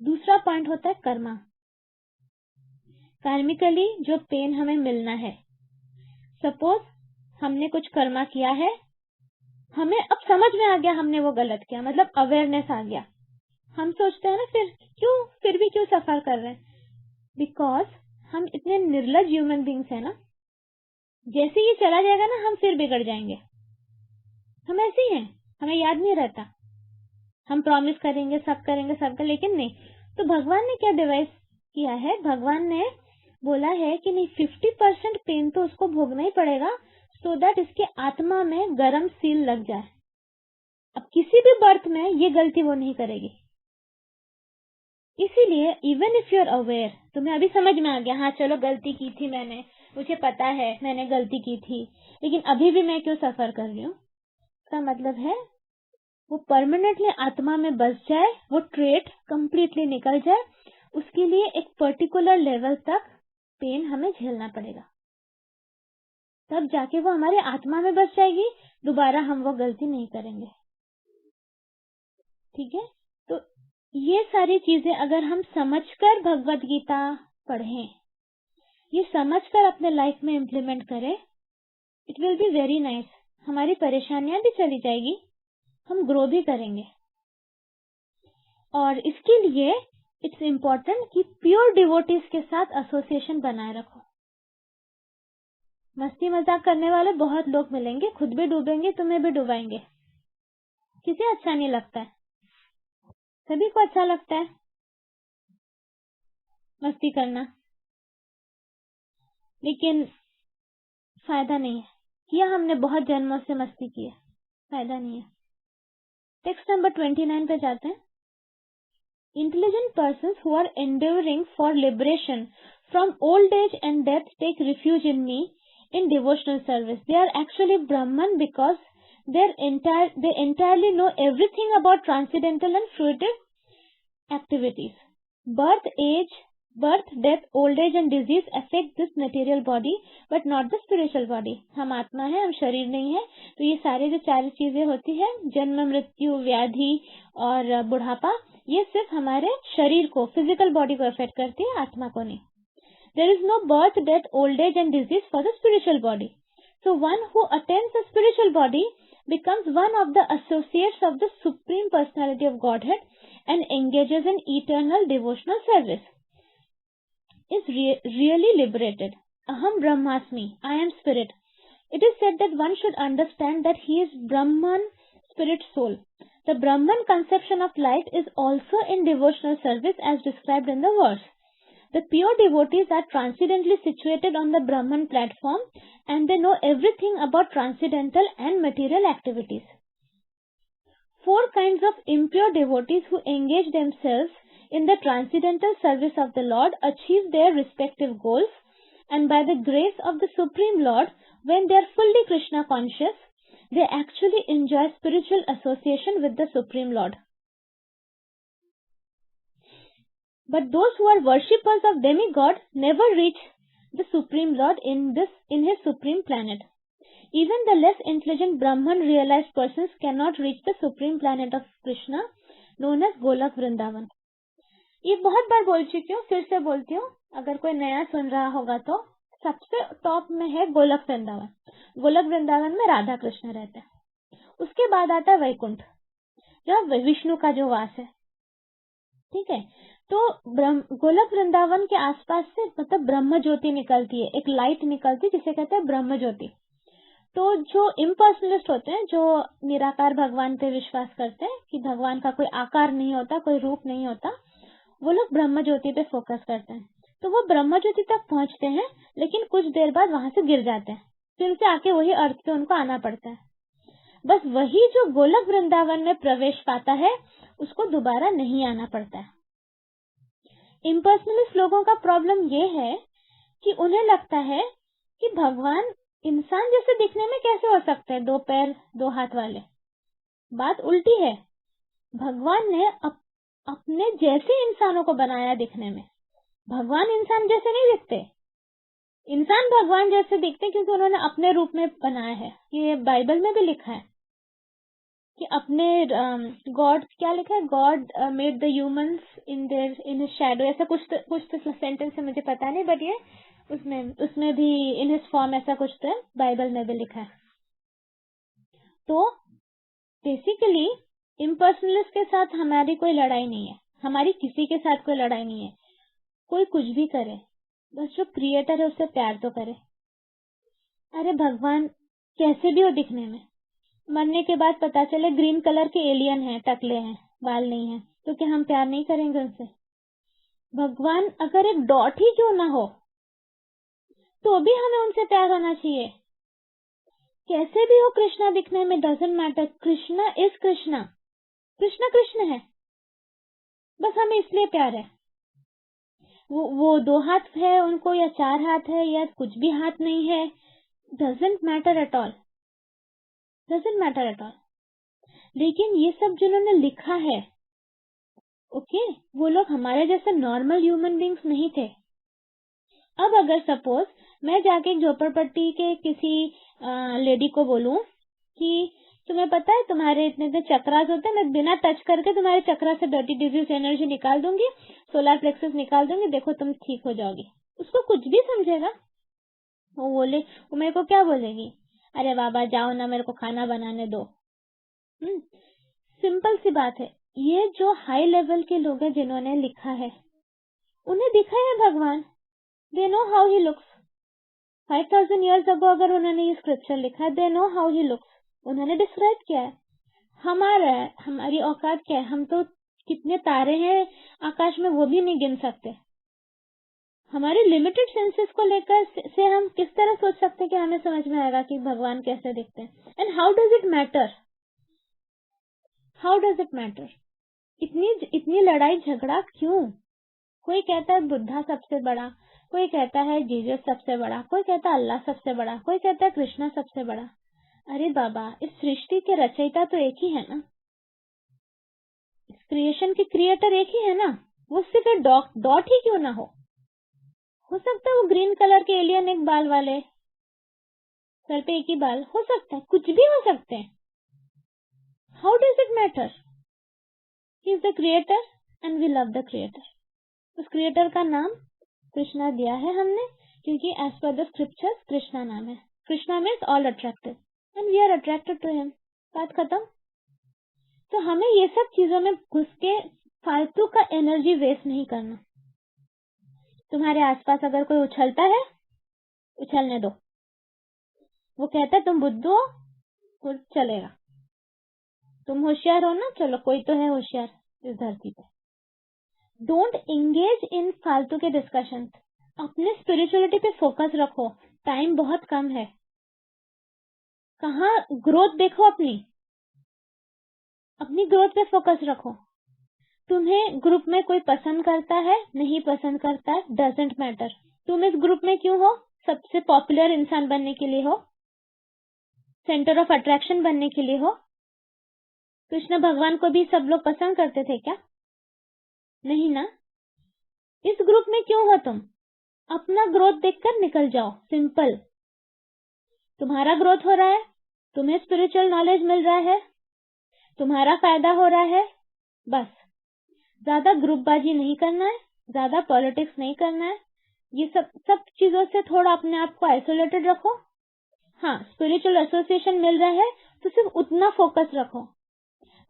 दूसरा पॉइंट होता है कर्मा। कार्मिकली जो पेन हमें मिलना है, सपोज हमने कुछ कर्मा किया है, हमें अब समझ में आ गया हमने वो गलत किया, मतलब अवेयरनेस आ गया, हम सोचते हैं ना फिर भी क्यों सफर कर रहे हैं, बिकॉज हम इतने निर्लज ह्यूमन बींग्स है ना, जैसे ये चला जाएगा ना हम फिर बिगड़ जाएंगे। हम ऐसे ही हैं, हमें याद नहीं रहता, हम प्रॉमिस करेंगे सब करेंगे लेकिन नहीं। तो भगवान ने क्या डिवाइस किया है, भगवान ने बोला है कि नहीं 50% पेन तो उसको भोगना ही पड़ेगा, सो दैट इसके आत्मा में गरम सील लग जाए। अब किसी भी बर्थ में ये गलती वो नहीं करेगी। इसीलिए even if you are aware, तुम्हें अभी समझ में आ गया, हाँ चलो गलती की थी मैंने, मुझे पता है मैंने गलती की थी, लेकिन अभी भी मैं क्यों सफर कर रही हूँ, इसका मतलब है वो परमानेंटली आत्मा में बस जाए, वो ट्रेट कंप्लीटली निकल जाए, उसके लिए एक पर्टिकुलर लेवल तक पेन हमें झेलना पड़ेगा, तब जाके वो हमारे आत्मा में बस जाएगी, दोबारा हम वो गलती नहीं करेंगे। ठीक है, तो ये सारी चीजें अगर हम समझकर भगवत गीता पढ़ें, ये समझकर अपने लाइफ में इम्प्लीमेंट करें, it will be very nice. हमारी परेशानियां भी चली जाएगी, हम ग्रो भी करेंगे। और इसके लिए इट्स इम्पोर्टेंट कि प्योर डिवोटीज के साथ एसोसिएशन बनाए रखो। मस्ती मजाक करने वाले बहुत लोग मिलेंगे, खुद भी डूबेंगे, तुम्हें भी डुबाएंगे, किसे अच्छा नहीं लगता है, सभी को अच्छा लगता है मस्ती करना, लेकिन फायदा नहीं है। किया हमने बहुत जन्मों से मस्ती की है, फायदा नहीं है। टेक्स्ट नंबर 29 पे जाते हैं। Intelligent persons who are endeavoring for liberation from old age and death take refuge in me in devotional service. They are actually Brahman because they entirely know everything about transcendental and fruitive activities. Birth, death, old age and disease affect this material body but not the spiritual body. हम आत्मा है, हम शरीर नहीं है, तो ये सारे जो चार चीजें होती है, जन्म मृत्यु व्याधि और बुढ़ापा, ये सिर्फ हमारे शरीर को, फिजिकल बॉडी को अफेक्ट करती है, आत्मा को नहीं। There is no birth, death, old age and disease for the spiritual body. So one who attains the spiritual body becomes one of the associates of the Supreme Personality of Godhead and engages in eternal devotional service. Is really liberated. Aham Brahmasmi, I am spirit. It is said that one should understand that he is Brahman, spirit soul. The Brahman conception of life is also in devotional service as described in the verse. The pure devotees are transcendently situated on the Brahman platform and they know everything about transcendental and material activities. 4 kinds of impure devotees who engage themselves in the transcendental service of the Lord achieve their respective goals, and by the grace of the Supreme Lord, when they are fully Krishna conscious, they actually enjoy spiritual association with the Supreme Lord. But those who are worshippers of demigod never reach the Supreme Lord in his supreme planet. Even the less intelligent Brahman realized persons cannot reach the supreme planet of Krishna, known as Golak Vrindavan. ये बहुत बार बोल चुकी हूँ, फिर से बोलती हूँ, अगर कोई नया सुन रहा होगा तो सबसे टॉप में है गोलक वृंदावन। गोलक वृंदावन में राधा कृष्ण रहते हैं, उसके बाद आता है वैकुंठ, जहाँ विष्णु का जो वास है। ठीक है, तो गोलक वृंदावन के आसपास से मतलब ब्रह्म ज्योति निकलती है, एक लाइट निकलती है जिसे कहते हैं ब्रह्म ज्योति। तो जो इम्पर्सनलिस्ट होते हैं, जो निराकार भगवान पे विश्वास करते हैं कि भगवान का कोई आकार नहीं होता, कोई रूप नहीं होता, वो लोग ब्रह्म ज्योति पे फोकस करते हैं। तो वो ब्रह्म ज्योति तक पहुंचते हैं, लेकिन कुछ देर बाद वहां से गिर जाते हैं, फिर से आके वही अर्थ पे उनको आना पड़ता है। बस वही जो गोलक वृंदावन में प्रवेश पाता है उसको दोबारा नहीं आना पड़ता है। इम्पर्सनलिस्ट लोगों का प्रॉब्लम ये है कि उन्हें लगता है कि भगवान इंसान जैसे दिखने में कैसे हो सकते हैं 2 पैर 2 हाथ वाले? बात उल्टी है। भगवान ने अपने जैसे इंसानों को बनाया दिखने में। भगवान इंसान जैसे नहीं दिखते, इंसान भगवान जैसे दिखते क्योंकि उन्होंने अपने रूप में बनाया है। ये बाइबल में भी लिखा है कि अपने गॉड क्या लिखा है, God made the humans in his shadow, ऐसा कुछ तो सेंटेंस है, मुझे पता नहीं, बट ये उसमें भी इन हिज फॉर्म ऐसा कुछ तो है, बाइबल में भी लिखा है। तो बेसिकली इम्पर्सनलिस्ट के साथ हमारी कोई लड़ाई नहीं है, हमारी किसी के साथ कोई लड़ाई नहीं है। कोई कुछ भी करे, बस जो क्रिएटर है उससे प्यार तो करे। अरे भगवान कैसे भी हो दिखने में, मरने के बाद पता चले ग्रीन कलर के एलियन हैं, टकले हैं, बाल नहीं है, तो क्या हम प्यार नहीं करेंगे उनसे? भगवान अगर एक डॉट ही क्यों ना हो तो भी हमें उनसे प्यार होना चाहिए। कैसे भी हो कृष्णा दिखने में, doesn't matter, Krishna is Krishna, Krishna Krishna है, बस हमें इसलिए प्यार है। वो 2 हाथ है उनको या 4 हाथ है या कुछ भी हाथ नहीं है, doesn't matter at all, doesn't matter at all. लेकिन ये सब जिन्होंने लिखा है, ओके, वो लोग हमारे जैसे नॉर्मल ह्यूमन बींग्स नहीं थे। अब अगर सपोज मैं जाके एक झोपड़पट्टी के किसी लेडी को बोलूं कि तुम्हें पता है तुम्हारे इतने इतने चक्रास होते हैं, मैं बिना टच करके तुम्हारे चक्रा से डर्टी डिजीज एनर्जी निकाल दूंगी, सोलर प्लेक्सस निकाल दूंगी, देखो तुम ठीक हो जाओगी। उसको कुछ भी समझेगा? वो मेरे को क्या बोलेगी, अरे बाबा जाओ ना, मेरे को खाना बनाने दो। सिंपल सी बात है। ये जो हाई लेवल के लोग हैं जिन्होंने लिखा है, उन्हें दिखा है भगवान, they know how he looks. 5000 years ago अगर उन्होंने ये स्क्रिप्चर लिखा है, they know how he looks, उन्होंने डिस्क्राइब किया है। हमारी औकात क्या है, हम तो कितने तारे हैं आकाश में वो भी नहीं गिन सकते। हमारे लिमिटेड सेंसेस को लेकर से हम किस तरह सोच सकते हैं कि हमें समझ में आएगा कि भगवान कैसे दिखते हैं? And how does it matter, how does it matter? इतनी लड़ाई झगड़ा क्यों? कोई कहता है बुद्धा सबसे बड़ा, कोई कहता है जीसस सबसे बड़ा, कोई कहता है अल्लाह सबसे बड़ा, कोई कहता है कृष्णा सबसे बड़ा। अरे बाबा, इस सृष्टि के रचयिता तो एक ही है ना, इस क्रिएशन के क्रिएटर एक ही है ना, वो सिर्फ एक डॉट ही क्यों ना हो सकता है वो ग्रीन कलर के एलियन, एक बाल वाले, सर पे एक ही बाल हो सकता है, कुछ भी हो सकते हैं। How does it matter? He is the creator and we love the creator. उस क्रिएटर का नाम कृष्णा दिया है हमने क्योंकि as per the scriptures Krishna नाम है। Krishna means all attractive and we are attracted to him. बात खत्म। तो हमें ये सब चीजों में घुस के फालतू का एनर्जी वेस्ट नहीं करना। तुम्हारे आसपास अगर कोई उछलता है, उछलने दो। वो कहता है तुम बुद्धू हो, तो चलेगा। तुम होशियार हो ना, चलो कोई तो है होशियार इस धरती पे। डोंट एंगेज इन फालतू के डिस्कशन। अपने स्पिरिचुअलिटी पे फोकस रखो, टाइम बहुत कम है। कहाँ ग्रोथ देखो, अपनी ग्रोथ पे फोकस रखो। तुम्हें ग्रुप में कोई पसंद करता है, नहीं पसंद करता है, डजेंट मैटर। तुम इस ग्रुप में क्यों हो? सबसे पॉपुलर इंसान बनने के लिए हो? सेंटर ऑफ अट्रैक्शन बनने के लिए हो? कृष्ण भगवान को भी सब लोग पसंद करते थे क्या? नहीं ना। इस ग्रुप में क्यों हो तुम? अपना ग्रोथ देखकर निकल जाओ, सिंपल। तुम्हारा ग्रोथ हो रहा है, तुम्हें स्पिरिचुअल नॉलेज मिल रहा है, तुम्हारा फायदा हो रहा है, बस। ज्यादा ग्रुपबाजी नहीं करना है, ज्यादा पॉलिटिक्स नहीं करना है। ये सब चीजों से थोड़ा अपने आप को आइसोलेटेड रखो। हाँ, स्पिरिचुअल एसोसिएशन मिल रहा है तो सिर्फ उतना फोकस रखो।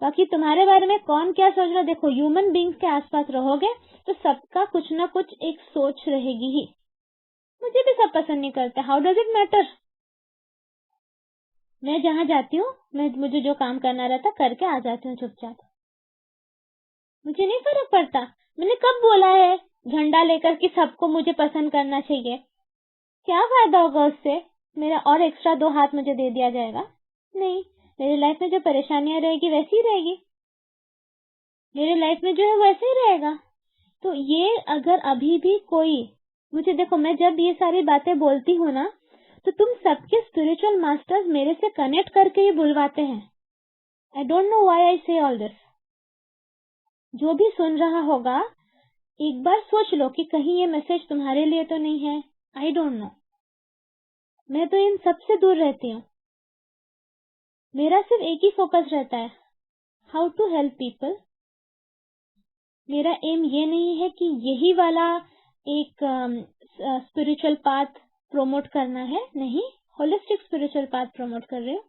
बाकी तुम्हारे बारे में कौन क्या सोच रहा है, देखो ह्यूमन बींग्स के आसपास रहोगे तो सबका कुछ ना कुछ एक सोच रहेगी ही। मुझे भी सब पसंद नहीं करते, हाउ डज इट मैटर? मैं जहाँ जाती हूँ, मुझे जो काम करना रहता करके आ जाती हूँ चुपचाप। मुझे नहीं फर्क पड़ता। मैंने कब बोला है झंडा लेकर कि सबको मुझे पसंद करना चाहिए? क्या फायदा होगा उससे? मेरा और एक्स्ट्रा 2 हाथ मुझे दे दिया जाएगा? नहीं, मेरी लाइफ में जो परेशानियां रहेगी वैसी ही रहेगी, मेरे लाइफ में जो है वैसे ही रहेगा। तो ये अगर अभी भी कोई मुझे, देखो मैं जब ये सारी बातें बोलती हूँ ना, तो तुम सबके स्पिरिचुअल मास्टर्स मेरे से कनेक्ट करके ही बुलवाते हैं। I don't know why I से ऑल दिस। जो भी सुन रहा होगा एक बार सोच लो कि कहीं ये मैसेज तुम्हारे लिए तो नहीं है। आई डोंट नो, मैं तो इन सबसे दूर रहती हूँ। मेरा सिर्फ एक ही फोकस रहता है, हाउ टू हेल्प पीपल। मेरा एम ये नहीं है कि यही वाला एक स्पिरिचुअल पाथ प्रमोट करना है, नहीं, होलिस्टिक स्पिरिचुअल पाथ प्रमोट कर रहे हो।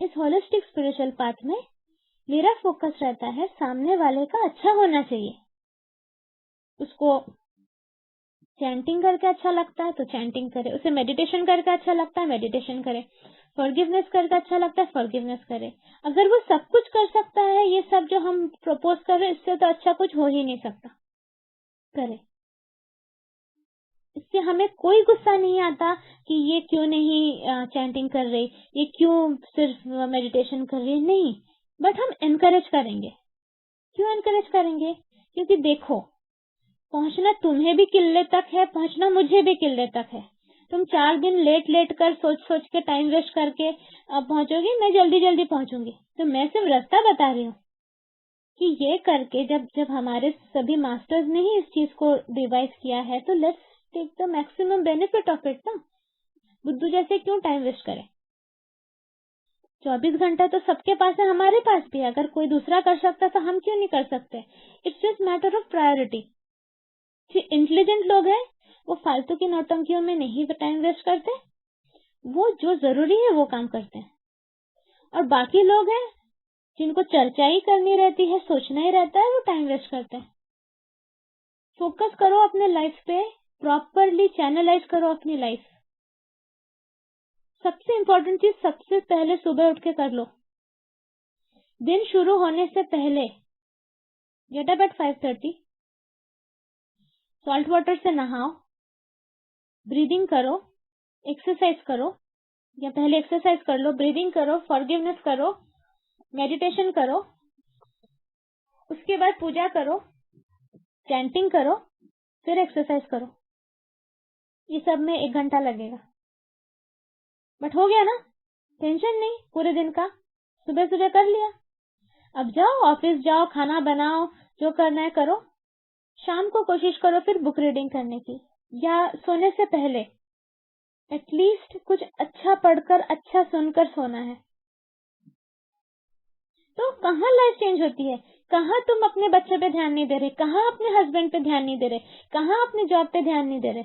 इस होलिस्टिक स्पिरिचुअल पाथ में मेरा फोकस रहता है सामने वाले का अच्छा होना चाहिए। उसको चैंटिंग करके अच्छा लगता है तो चैंटिंग करे, उसे मेडिटेशन करके अच्छा लगता है मेडिटेशन करे, फॉरगिवनेस करके अच्छा लगता है फॉरगिवनेस करे। अगर वो सब कुछ कर सकता है, ये सब जो हम प्रपोज कर रहे हैं, इससे तो अच्छा कुछ हो ही नहीं सकता। करे, इससे हमें कोई गुस्सा नहीं आता कि ये क्यों नहीं चैंटिंग कर रही, ये क्यों सिर्फ मेडिटेशन कर रही है, नहीं। बट हम एनकरेज करेंगे। क्यों एनकरेज करेंगे? क्योंकि देखो, पहुंचना तुम्हें भी किले तक है, पहुंचना मुझे भी किले तक है। तुम 4 दिन लेट कर सोच के टाइम वेस्ट करके पहुंचोगी, मैं जल्दी जल्दी पहुंचूंगी। तो मैं सिर्फ रास्ता बता रही हूँ कि ये करके जब हमारे सभी मास्टर्स ने ही इस चीज को डिवाइस किया है, तो let's take the maximum benefit of it ना। बुद्धू जैसे क्यों टाइम वेस्ट करें? 24 घंटा तो सबके पास है, हमारे पास भी है। अगर कोई दूसरा कर सकता तो हम क्यों नहीं कर सकते? It's just matter of priority. Intelligent लोग हैं, वो फालतू की नौटंकियों में नहीं टाइम वेस्ट करते, वो जो जरूरी है वो काम करते हैं। और बाकी लोग हैं जिनको चर्चा ही करनी रहती है, सोचना ही रहता है, वो टाइम वेस्ट करते हैं। फोकस करो अपने लाइफ पे, प्रॉपरली चैनलाइज करो अपनी लाइफ। सबसे इम्पोर्टेंट चीज सबसे पहले सुबह उठ के कर लो। दिन शुरू होने से पहले get up at 5:30, salt water से नहाओ, ब्रीदिंग करो, एक्सरसाइज करो, या पहले एक्सरसाइज कर लो, ब्रीदिंग करो, फॉरगिवनेस करो, मेडिटेशन करो, उसके बाद पूजा करो, चैंटिंग करो, फिर एक्सरसाइज करो। ये सब में 1 घंटा लगेगा, बट हो गया ना? टेंशन नहीं पूरे दिन का, सुबह सुबह कर लिया। अब जाओ, ऑफिस जाओ, खाना बनाओ, जो करना है करो। शाम को कोशिश करो फिर बुक रीडिंग करने की, या सोने से पहले एटलीस्ट कुछ अच्छा पढ़कर, अच्छा सुनकर सोना है। तो कहाँ लाइफ चेंज होती है? कहाँ तुम अपने बच्चे पे ध्यान नहीं दे रहे, कहाँ अपने हस्बैंड पे ध्यान नहीं दे रहे, कहाँ अपने जॉब पे ध्यान नहीं दे रहे।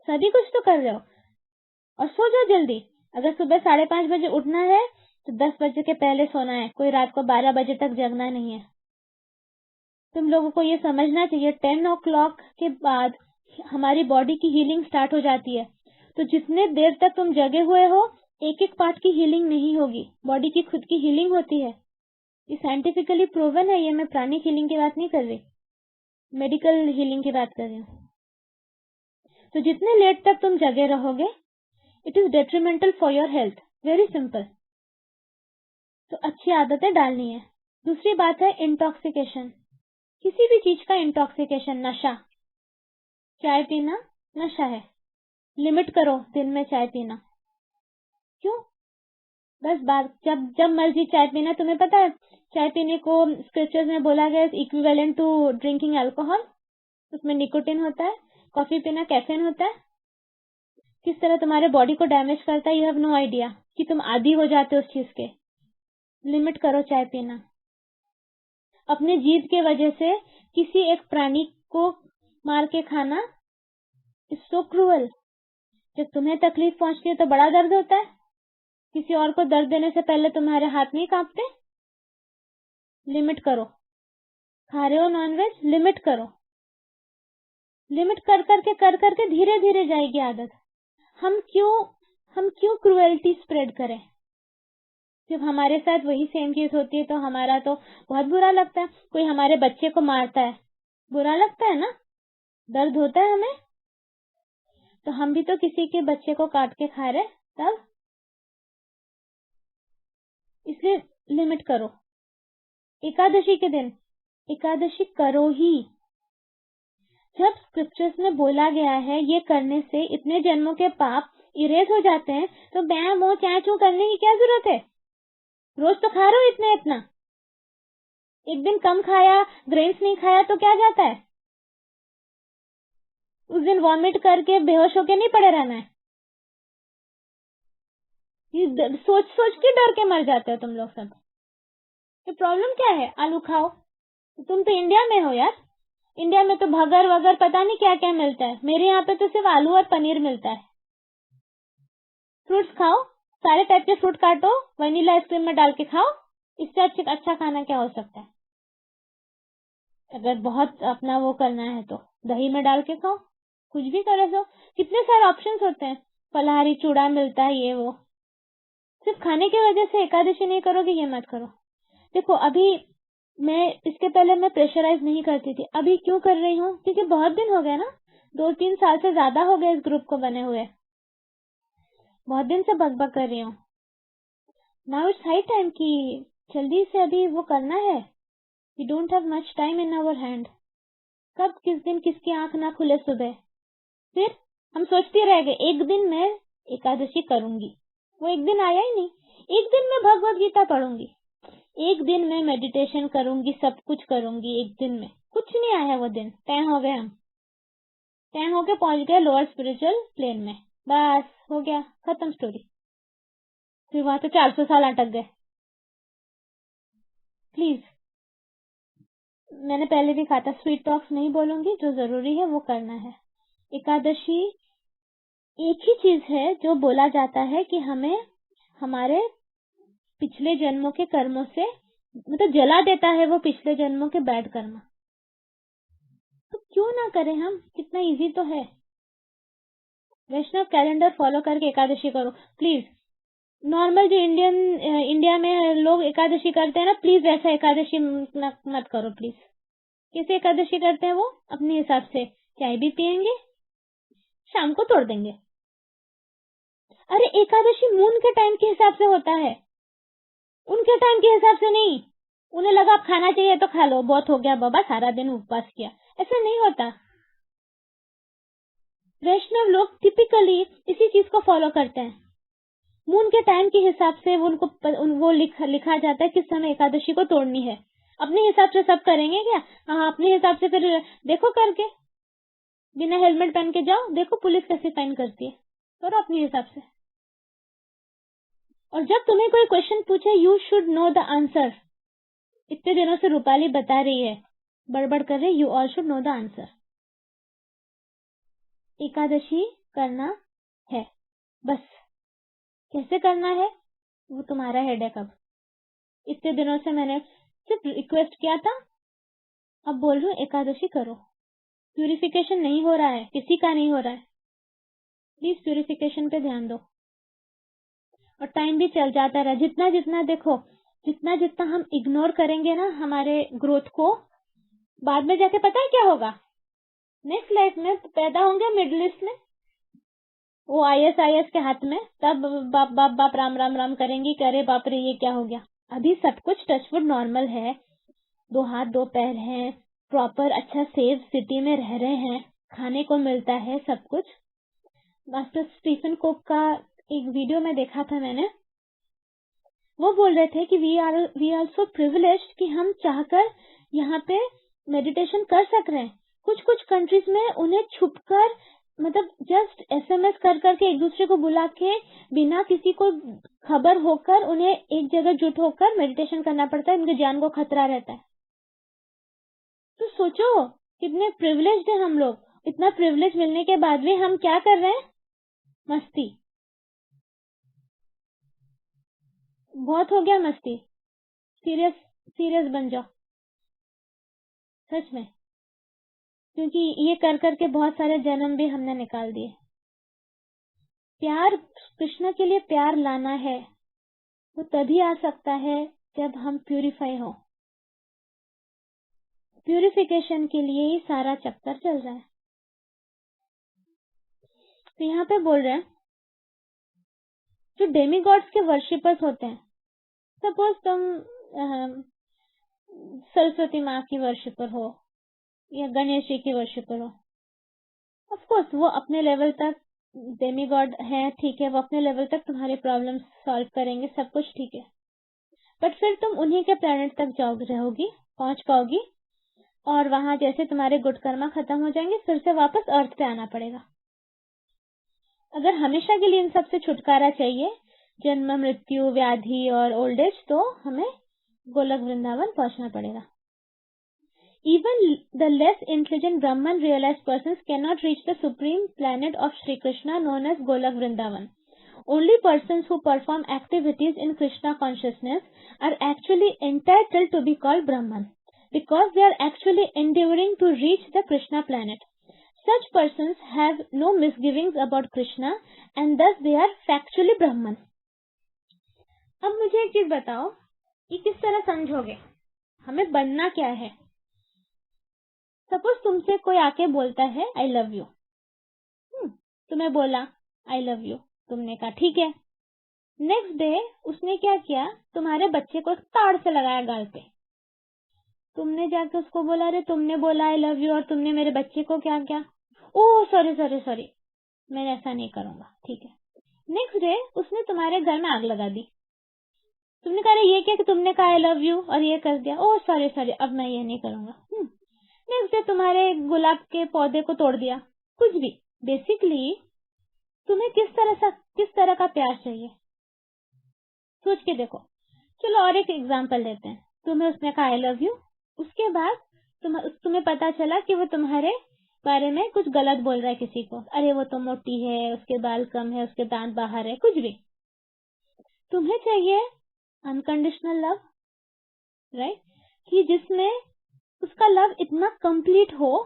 सभी कुछ तो कर रहे हो। और सो जाओ जल्दी। अगर सुबह 5:30 बजे उठना है तो 10 बजे के पहले सोना है, कोई रात को 12 बजे तक जगना नहीं है। तुम लोगों को ये समझना चाहिए 10 o'clock के बाद हमारी बॉडी की हीलिंग स्टार्ट हो जाती है। तो जितने देर तक तुम जगे हुए हो, एक एक पार्ट की हीलिंग नहीं होगी, बॉडी की खुद की हीलिंग होती है। ये साइंटिफिकली प्रूवन है। ये मैं प्राणिक हीलिंग की बात नहीं कर रही, मेडिकल हीलिंग की बात कर रही हूँ। तो जितने लेट तक तुम जगे रहोगे, it is detrimental for your health. Very simple. तो अच्छी आदतें डालनी है। दूसरी बात है इंटॉक्सिकेशन। किसी भी चीज का इंटॉक्सिकेशन, नशा। चाय पीना नशा है, लिमिट करो दिन में चाय पीना। क्यों? बस बात, जब जब मर्जी चाय पीना। तुम्हें पता है चाय पीने को स्क्रिप्चर्स में बोला गया इक्विवेलेंट टू ड्रिंकिंग अल्कोहल। उसमें निकोटिन होता है। कॉफी पीना कैफीन होता है। किस तरह तुम्हारे बॉडी को डैमेज करता है, यू हैव नो आइडिया, कि तुम आदी हो जाते हो उस चीज के। लिमिट करो चाय पीना। अपने जीव के वजह से किसी एक प्राणी को मार के खाना इज सो क्रूअल। जब तुम्हें तकलीफ पहुंचती है तो बड़ा दर्द होता है, किसी और को दर्द देने से पहले तुम्हारे हाथ नहीं कांपते? लिमिट करो। खा रहे हो नॉनवेज, लिमिट करो। लिमिट कर करके धीरे धीरे जाएगी आदत। हम क्यों क्रुएल्टी स्प्रेड करें? जब हमारे साथ वही सेम चीज होती है तो हमारा तो बहुत बुरा लगता है। कोई हमारे बच्चे को मारता है, बुरा लगता है ना, दर्द होता है हमें। तो हम भी तो किसी के बच्चे को काट के खा रहे, तब इसलिए लिमिट करो। एकादशी के दिन एकादशी करो ही। जब स्क्रिप्चर्स में बोला गया है ये करने से इतने जन्मों के पाप इरेज हो जाते हैं, तो मैं वो चाह चू करने की क्या जरूरत है? रोज तो खा रहे हो इतना इतना, एक दिन कम खाया, ग्रेन्स नहीं खाया तो क्या जाता है? उस दिन वॉमिट करके बेहोश होके नहीं पड़े रहना है। ये सोच सोच के डर के मर जाते हो तुम लोग सब। तो प्रॉब्लम क्या है? आलू खाओ। तुम तो इंडिया में हो यार, इंडिया में तो भगर वगर पता नहीं क्या क्या मिलता है। मेरे यहाँ पे तो सिर्फ आलू और पनीर मिलता है। फ्रूट्स खाओ, सारे टाइप के फ्रूट काटो, वनीला आइसक्रीम में डाल के खाओ। इससे अच्छा खाना क्या हो सकता है? अगर बहुत अपना वो करना है तो दही में डाल के खाओ, कुछ भी करे तो। कितने सारे ऑप्शंस होते हैं, फलाहारी चूड़ा मिलता है, ये वो। सिर्फ खाने की वजह से एकादशी नहीं करोगे ये मत करो। देखो अभी मैं इसके पहले मैं प्रेशराइज नहीं करती थी, अभी क्यों कर रही हूँ? क्योंकि बहुत दिन हो गए ना, 2-3 साल से ज्यादा हो गए इस ग्रुप को बने हुए, बहुत दिन से बकबक कर रही हूँ। नाउ इट्स हाई टाइम कि जल्दी से अभी वो करना है। We don't have much time in our hand. कब किस दिन किसकी आंख ना खुले सुबह, फिर हम सोचते रह गए एक दिन मैं एकादशी करूंगी। वो एक दिन आया ही नहीं। एक दिन मैं भगवत गीता पढ़ूंगी, एक दिन मैं मेडिटेशन करूंगी, सब कुछ करूंगी, एक दिन में कुछ नहीं आया। वो दिन तय हो गए, हम तय होके पहुंच गए लोअर स्पिरिचुअल प्लेन में। बस हो गया, खत्म स्टोरी। फिर वहां तो 400 साल अटक गए। प्लीज, मैंने पहले भी कहा था स्वीट टॉक्स नहीं बोलूंगी, जो जरूरी है वो करना है। एकादशी एक ही चीज है जो बोला जाता है कि हमें हमारे पिछले जन्मों के कर्मों से मतलब जला देता है, वो पिछले जन्मों के बैड कर्म। तो क्यों ना करें हम, कितना इजी तो है। वैष्णव कैलेंडर फॉलो करके एकादशी करो प्लीज। नॉर्मल जो इंडिया में लोग एकादशी करते हैं ना, प्लीज वैसा एकादशी मत करो प्लीज। कैसे एकादशी करते हैं वो? अपने हिसाब से चाय भी पियेंगे, शाम को तोड़ देंगे। अरे एकादशी मून के टाइम के हिसाब से होता है, उनके टाइम के हिसाब से नहीं। उन्हें लगा अब खाना चाहिए तो खा लो, बहुत हो गया बाबा, सारा दिन उपवास किया, ऐसा नहीं होता। वैष्णव लोग टिपिकली इसी चीज को फॉलो करते हैं। मून के टाइम के हिसाब से वो लिखा जाता है किस समय एकादशी को तोड़नी है। अपने हिसाब से सब करेंगे क्या? हाँ, अपने हिसाब से फिर देखो करके, बिना हेलमेट पहन के जाओ, देखो पुलिस कैसे फाइन करती है। करो अपने हिसाब से। और जब तुम्हें कोई क्वेश्चन पूछे, you should know the answer. इतने दिनों से रूपाली बता रही है, बड़बड़ कर रही, you all should know the answer. Ekadashi करना है, बस कैसे करना है वो तुम्हारा हेडेक। अब इतने दिनों से मैंने सिर्फ रिक्वेस्ट किया था, अब बोल रही हूँ एकादशी करो। प्यूरिफिकेशन नहीं हो रहा है, किसी का नहीं हो रहा है, प्लीज प्यूरिफिकेशन पे ध्यान दो। और टाइम भी चल जाता रहा, जितना जितना देखो, जितना जितना हम इग्नोर करेंगे ना हमारे ग्रोथ को, बाद में जाके पता है क्या होगा? नेक्स्ट लाइफ में पैदा होंगे मिडिल ईस्ट में, वो ISIS के हाथ में, तब बाप बाप बाप राम राम राम करेंगी, करे बाप रे ये क्या हो गया। अभी सब कुछ टचवुड नॉर्मल है, 2 हाथ 2 पैर हैं, प्रॉपर अच्छा सेफ सिटी में रह रहे हैं, खाने को मिलता है सब कुछ। मास्टर स्टीफन कोक का एक वीडियो में देखा था मैंने, वो बोल रहे थे कि वी आर सो प्रिविलेज्ड कि हम चाहकर यहाँ पे मेडिटेशन कर सक रहे हैं। कुछ कुछ कंट्रीज में उन्हें छुपकर, मतलब जस्ट SMS कर करके एक दूसरे को बुला के, बिना किसी को खबर होकर उन्हें एक जगह जुट होकर मेडिटेशन करना पड़ता है, उनके जान को खतरा रहता है। तो सोचो कितने प्रिविलेज्ड हैं हम लोग। इतना प्रिविलेज मिलने के बाद भी हम क्या कर रहे हैं? मस्ती। बहुत हो गया मस्ती, सीरियस बन जाओ सच में, क्योंकि ये कर करके बहुत सारे जन्म भी हमने निकाल दिए। प्यार, कृष्ण के लिए प्यार लाना है, वो तभी आ सकता है जब हम प्यूरिफाई हो। प्यूरिफिकेशन के लिए ही सारा चक्कर चल रहा है। तो यहाँ पे बोल रहे हैं जो डेमीगॉड्स के वर्शिपर्स होते हैं, सपोज तुम सरस्वती माँ की वर्शिपर हो या गणेश जी की वर्शिपर हो, ऑफ कोर्स वो अपने लेवल तक डेमी गॉड है, ठीक है, वो अपने लेवल तक तुम्हारी प्रॉब्लम सॉल्व करेंगे, सब कुछ ठीक है, बट फिर तुम उन्हीं के प्लेनेट तक रहोगी, पहुंच पाओगी, और वहां जैसे तुम्हारे गुड कर्मा खत्म हो जाएंगे, फिर से वापस अर्थ पे आना पड़ेगा। अगर हमेशा के लिए इन सब से छुटकारा चाहिए, जन्म मृत्यु व्याधि और ओल्ड एज, तो हमें गोलक वृंदावन पहुंचना पड़ेगा। Even the less intelligent Brahman realized persons cannot reach the supreme planet of Sri Krishna known as Golak Vrindavan. Only persons who perform activities in Krishna consciousness are actually entitled to be called Brahman, because they are actually endeavoring to reach the Krishna planet. Such persons have no misgivings about Krishna and thus they are factually Brahman. अब मुझे एक चीज बताओ कि किस तरह समझोगे, हमें बनना क्या है। सपोज तुमसे कोई आके बोलता है आई लव यू, तुम्हें बोला आई लव यू, तुमने कहा ठीक है। नेक्स्ट डे उसने क्या किया, तुम्हारे बच्चे को ताड़ से लगाया गाल पे। तुमने जाके उसको बोला अरे तुमने बोला आई लव यू और तुमने मेरे बच्चे को क्या किया, ओह सॉरी सॉरी सॉरी, मैं ऐसा नहीं करूंगा, ठीक है। नेक्स्ट डे उसने तुम्हारे घर में आग लगा दी। तुमने कहा ये क्या कि तुमने कहा आई लव यू और ये कर दिया, ओह सॉरी सॉरी, अब मैं ये नहीं करूंगा। नेक्स्ट डे तुम्हारे गुलाब के पौधे को तोड़ दिया, कुछ भी। बेसिकली तुम्हें किस तरह का प्यार चाहिए, सोच के देखो। चलो और एक एग्जांपल लेते हैं, तुम्हें उसने कहा आई लव यू, उसके बाद तुम्हें पता चला कि वो तुम्हारे बारे में कुछ गलत बोल रहा है किसी को, अरे वो तो मोटी है, उसके बाल कम है, उसके दांत बाहर है, कुछ भी। तुम्हें चाहिए अनकंडीशनल लव, राइट, कि जिसमें उसका लव इतना कंप्लीट हो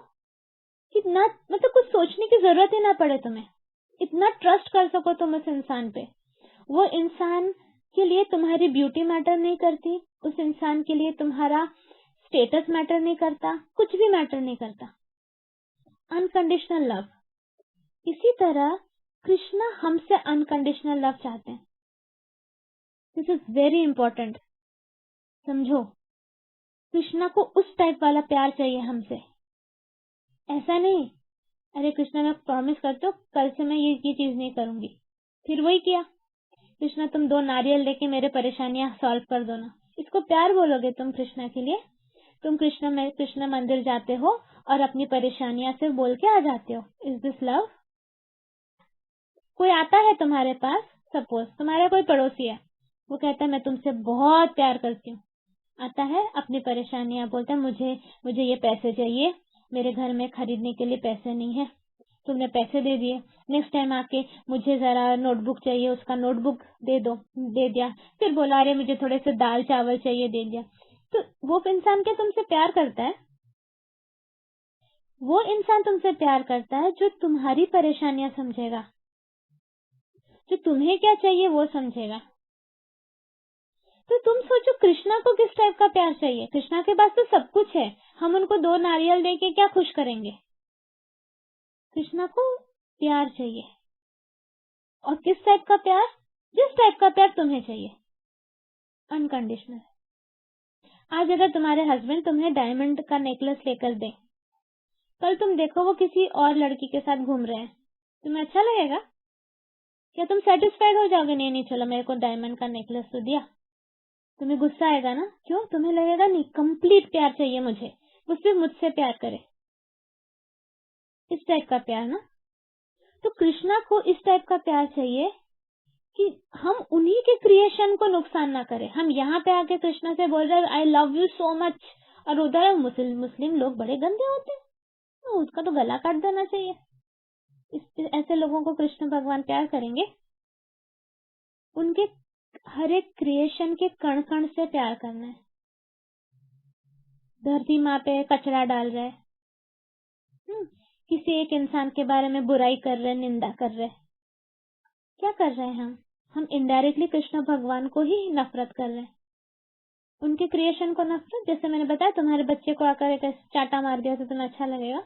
कि ना मतलब कुछ सोचने की जरूरत ही ना पड़े, तुम्हें इतना ट्रस्ट कर सको तुम उस इंसान पे। वो इंसान के लिए तुम्हारी ब्यूटी मैटर नहीं करती, उस इंसान के लिए तुम्हारा स्टेटस मैटर नहीं करता, कुछ भी मैटर नहीं करता। Unconditional love. इसी तरह कृष्णा हमसे अनकंडीशनल लव चाहते हैं। दिस इज वेरी इंपॉर्टेंट, समझो। कृष्णा को उस टाइप वाला प्यार चाहिए हमसे, ऐसा नहीं अरे कृष्णा मैं प्रॉमिस करती हूँ कल से मैं ये चीज नहीं करूंगी, फिर वही किया। कृष्णा तुम 2 नारियल लेके मेरे परेशानियां सॉल्व कर दो ना, इसको प्यार बोलोगे तुम कृष्णा के लिए? तुम कृष्णा मंदिर जाते हो और अपनी परेशानियां सिर्फ बोल के आ जाते हो, इज दिस लव? कोई आता है तुम्हारे पास, सपोज तुम्हारा कोई पड़ोसी है, वो कहता है मैं तुमसे बहुत प्यार करती हूँ, आता है अपनी परेशानियां बोलता है मुझे ये पैसे चाहिए, मेरे घर में खरीदने के लिए पैसे नहीं है, तुमने पैसे दे दिए। नेक्स्ट टाइम आके मुझे जरा नोटबुक चाहिए, उसका नोटबुक दे दिया। फिर बोला अरे मुझे थोड़े से दाल चावल चाहिए, दे दिया। तो वो इंसान क्या तुमसे प्यार करता है? वो इंसान तुमसे प्यार करता है जो तुम्हारी परेशानियां समझेगा, जो तुम्हें क्या चाहिए वो समझेगा। तो तुम सोचो कृष्णा को किस टाइप का प्यार चाहिए। कृष्णा के पास तो सब कुछ है, हम उनको 2 नारियल देके क्या खुश करेंगे? कृष्णा को प्यार चाहिए, और किस टाइप का प्यार? जिस टाइप का प्यार तुम्हें चाहिए, अनकंडीशनल। आज अगर तुम्हारे हस्बैंड तुम्हें डायमंड का नेकलेस लेकर दे, कल तुम देखो वो किसी और लड़की के साथ घूम रहे हैं, तुम्हें अच्छा लगेगा? क्या तुम सेटिस्फाइड हो जाओगे? नहीं चलो मेरे को डायमंड का नेकलेस तो दिया, तुम्हें गुस्सा आएगा ना? क्यों? तुम्हें लगेगा नहीं कंप्लीट प्यार चाहिए मुझे, वो सिर्फ मुझसे प्यार करे, इस टाइप का प्यार ना। तो कृष्णा को इस टाइप का प्यार चाहिए कि हम उन्हीं के क्रिएशन को नुकसान ना करें। हम यहाँ पे आके कृष्णा से बोल रहे हैं I love you so much, और उधर मुस्लिम लोग बड़े गंदे होते हैं, तो उसका तो गला काट देना चाहिए। ऐसे लोगों को कृष्ण भगवान प्यार करेंगे? उनके हर एक क्रिएशन के कण कण से प्यार करना है। धरती माँ पे कचरा डाल रहे, किसी एक इंसान के बारे में बुराई कर रहे, निंदा कर रहे, क्या कर रहे हैं हम इनडायरेक्टली कृष्ण भगवान को ही नफरत कर रहे हैं, उनके क्रिएशन को नफरत। जैसे मैंने बताया तुम्हारे बच्चे को आकर एक चाटा मार दिया तो तुम्हें अच्छा लगेगा?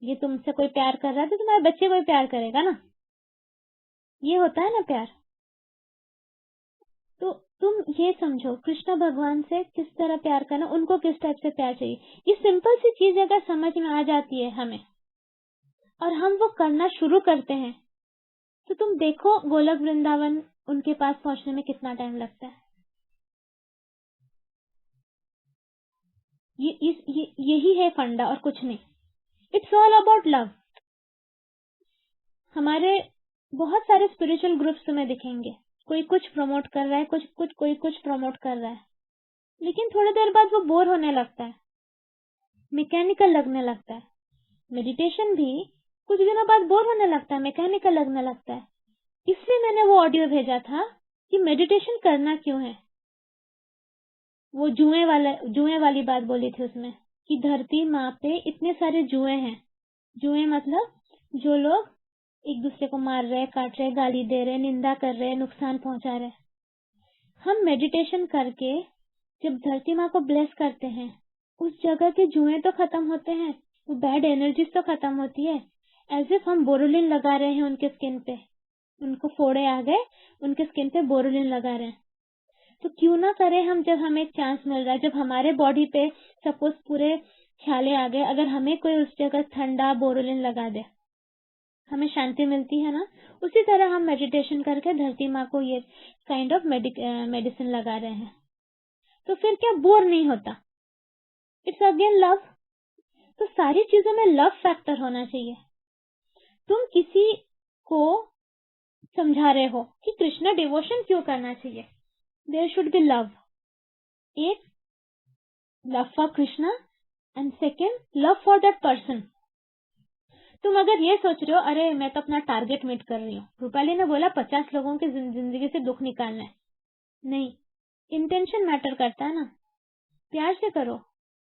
ये तुमसे कोई प्यार कर रहा है तो तुम्हारे बच्चे को भी प्यार करेगा ना, ये होता है ना प्यार। तो तुम ये समझो कृष्ण भगवान से किस तरह प्यार करना, उनको किस टाइप से प्यार चाहिए। ये सिंपल सी चीज अगर समझ में आ जाती है हमें, और हम वो करना शुरू करते हैं तो तुम देखो गोलक वृंदावन उनके पास पहुंचने में कितना टाइम लगता है। यही है फंडा और कुछ नहीं। It's all about love. हमारे बहुत सारे स्पिरिचुअल ग्रुप्स तुम्हें दिखेंगे, कोई कुछ प्रमोट कर रहा है, कोई कुछ प्रमोट कर रहा है, लेकिन थोड़ी देर बाद वो बोर होने लगता है, मैकेनिकल लगने लगता है। मेडिटेशन भी कुछ दिनों बाद बोर होने लगता है, मैकेनिकल लगने लगता है। इसलिए मैंने वो ऑडियो भेजा था कि मेडिटेशन करना क्यों है। वो जुए वाली बात बोली थी उसमें कि धरती माँ पे इतने सारे जुए हैं। जुए मतलब जो लोग एक दूसरे को मार रहे, काट रहे, गाली दे रहे, निंदा कर रहे, नुकसान पहुंचा रहे। हम मेडिटेशन करके जब धरती माँ को ब्लेस करते हैं, उस जगह के जुए तो खत्म होते हैं, वो बैड एनर्जीज तो खत्म होती है। एज इफ हम बोरोलिन लगा रहे हैं उनके स्किन पे, उनको फोड़े आ गए, उनके स्किन पे बोरोलिन लगा रहे हैं। तो क्यों ना करें हम, जब हमें एक चांस मिल रहा है, जब हमारे बॉडी पे सपोज पूरे छाले आ गए, अगर हमें कोई उस जगह ठंडा बोरोलिन लगा दे, हमें शांति मिलती है ना। उसी तरह हम मेडिटेशन करके धरती माँ को ये काइंड ऑफ मेडिसिन लगा रहे हैं, तो फिर क्या बोर नहीं होता। It's again love. तो सारी चीजों में लव फैक्टर होना चाहिए। तुम किसी को समझा रहे हो कि कृष्णा डिवोशन क्यों करना चाहिए, देयर शुड बी लव। एक, love for Krishna, and second, love for that person. तुम अगर ये सोच रहे हो अरे मैं तो अपना टारगेट मीट कर रही हूँ, रूपाली ने बोला 50 लोगों की जिंदगी से दुख निकालना है, नहीं, इंटेंशन मैटर करता है ना। प्यार से करो,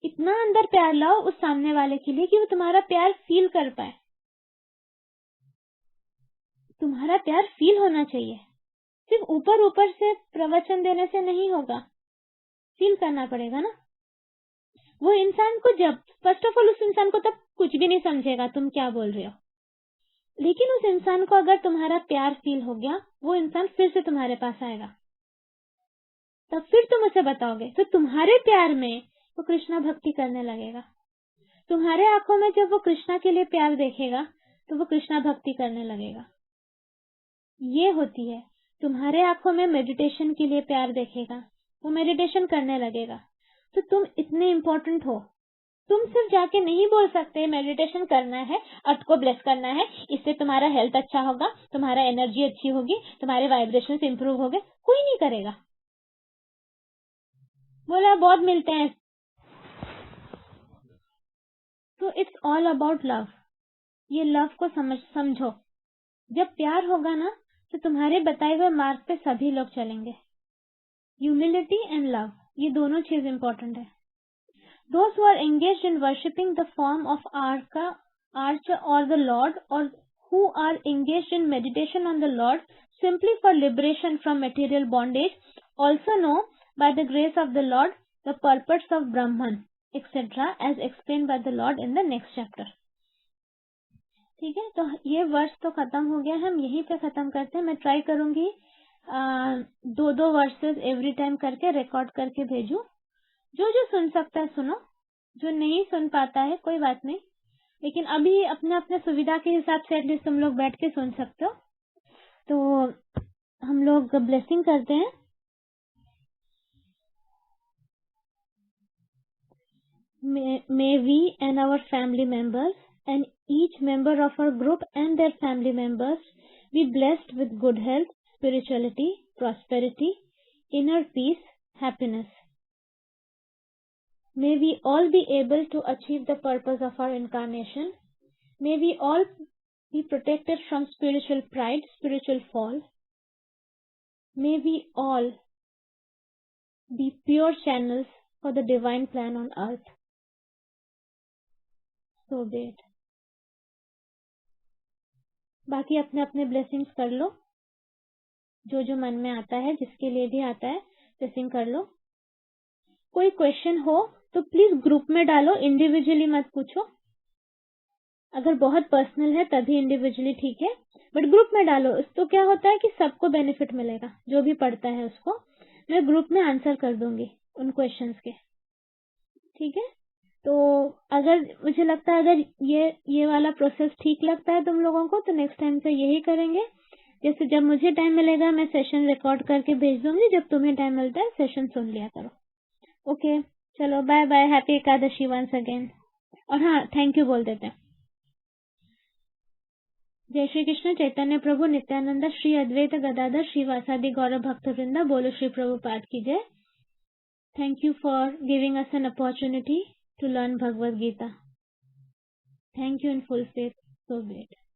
इतना अंदर प्यार लाओ उस सामने वाले के लिए कि वो तुम्हारा प्यार फील कर पाए। तुम्हारा प्यार फील होना चाहिए, सिर्फ ऊपर ऊपर से प्रवचन देने से नहीं होगा, फील करना पड़ेगा ना। वो इंसान को जब फर्स्ट ऑफ ऑल, उस इंसान को तब कुछ भी नहीं समझेगा तुम क्या बोल रहे हो, लेकिन उस इंसान को अगर तुम्हारा प्यार फील हो गया, वो इंसान फिर से तुम्हारे पास आएगा, तब फिर तुम उसे बताओगे, तो तुम्हारे प्यार में वो कृष्णा भक्ति करने लगेगा। तुम्हारे आंखों में जब वो कृष्णा के लिए प्यार देखेगा तो वो कृष्णा भक्ति करने लगेगा। ये होती है, तुम्हारे आंखों में मेडिटेशन के लिए प्यार देखेगा, वो मेडिटेशन करने लगेगा। तो तुम इतने इम्पोर्टेंट हो। तुम सिर्फ जाके नहीं बोल सकते मेडिटेशन करना है, अर्थ को ब्लेस करना है, इससे तुम्हारा हेल्थ अच्छा होगा, तुम्हारा एनर्जी अच्छी होगी, तुम्हारे वाइब्रेशंस इंप्रूव होंगे। कोई नहीं करेगा, बोला बहुत मिलते हैं। तो इट्स ऑल अबाउट लव। ये लव को समझो। जब प्यार होगा ना तो तुम्हारे बताए हुए मार्ग पे सभी लोग चलेंगे। ह्यूमिलिटी एंड लव, ये दोनों चीज इंपॉर्टेंट है। Those who are engaged in worshipping the form of Arch or the Lord, or who are engaged in meditation on the Lord simply for liberation from material bondage, also know by the grace of the Lord the purpose of Brahman, etc., as explained by the Lord in the next chapter. ठीक है, तो ये वर्ष तो खत्म हो गया, हम यहीं पे खत्म करते हैं। मैं ट्राई करूंगी 2-2 वर्सेस एवरी टाइम करके रिकॉर्ड करके भेजूं। जो जो सुन सकता है सुनो, जो नहीं सुन पाता है कोई बात नहीं, लेकिन अभी अपने अपने सुविधा के हिसाब से एटलीस्ट तुम लोग बैठ के सुन सकते हो। तो हम लोग ब्लेसिंग करते हैं। May we and our family members and each member of our group and their family members be blessed with good health, spirituality, prosperity, inner peace, happiness. May we all be able to achieve the purpose of our incarnation. May we all be protected from spiritual pride, spiritual fall. May we all be pure channels for the divine plan on earth. So be it. बाकी अपने अपने blessings कर लो, जो जो मन में आता है, जिसके लिए भी आता है ब्लेसिंग कर लो। कोई क्वेश्चन हो तो प्लीज ग्रुप में डालो, इंडिविजुअली मत पूछो। अगर बहुत पर्सनल है तभी इंडिविजुअली ठीक है, बट ग्रुप में डालो। तो क्या होता है कि सबको बेनिफिट मिलेगा, जो भी पढ़ता है उसको। मैं ग्रुप में आंसर कर दूंगी उन क्वेश्चंस के, ठीक है। तो अगर मुझे लगता है अगर ये वाला प्रोसेस ठीक लगता है तुम लोगों को तो नेक्स्ट टाइम से यही करेंगे। जैसे जब मुझे टाइम मिलेगा मैं सेशन रिकॉर्ड करके भेज दूंगी, जब तुम्हें टाइम मिलता है सेशन सुन लिया करो। ओके, चलो bye bye, happy Ekadashi once again. और हाँ, थैंक यू बोल देते हैं। जय श्री कृष्ण चैतन्य प्रभु नित्यानंद श्री अद्वैत गदाधर श्रीवासादि गौरव भक्त वृंदा। बोलो श्री प्रभुपाद की जय। Thank you for giving us an opportunity to learn Bhagavad Gita. Thank you in full faith. So be it.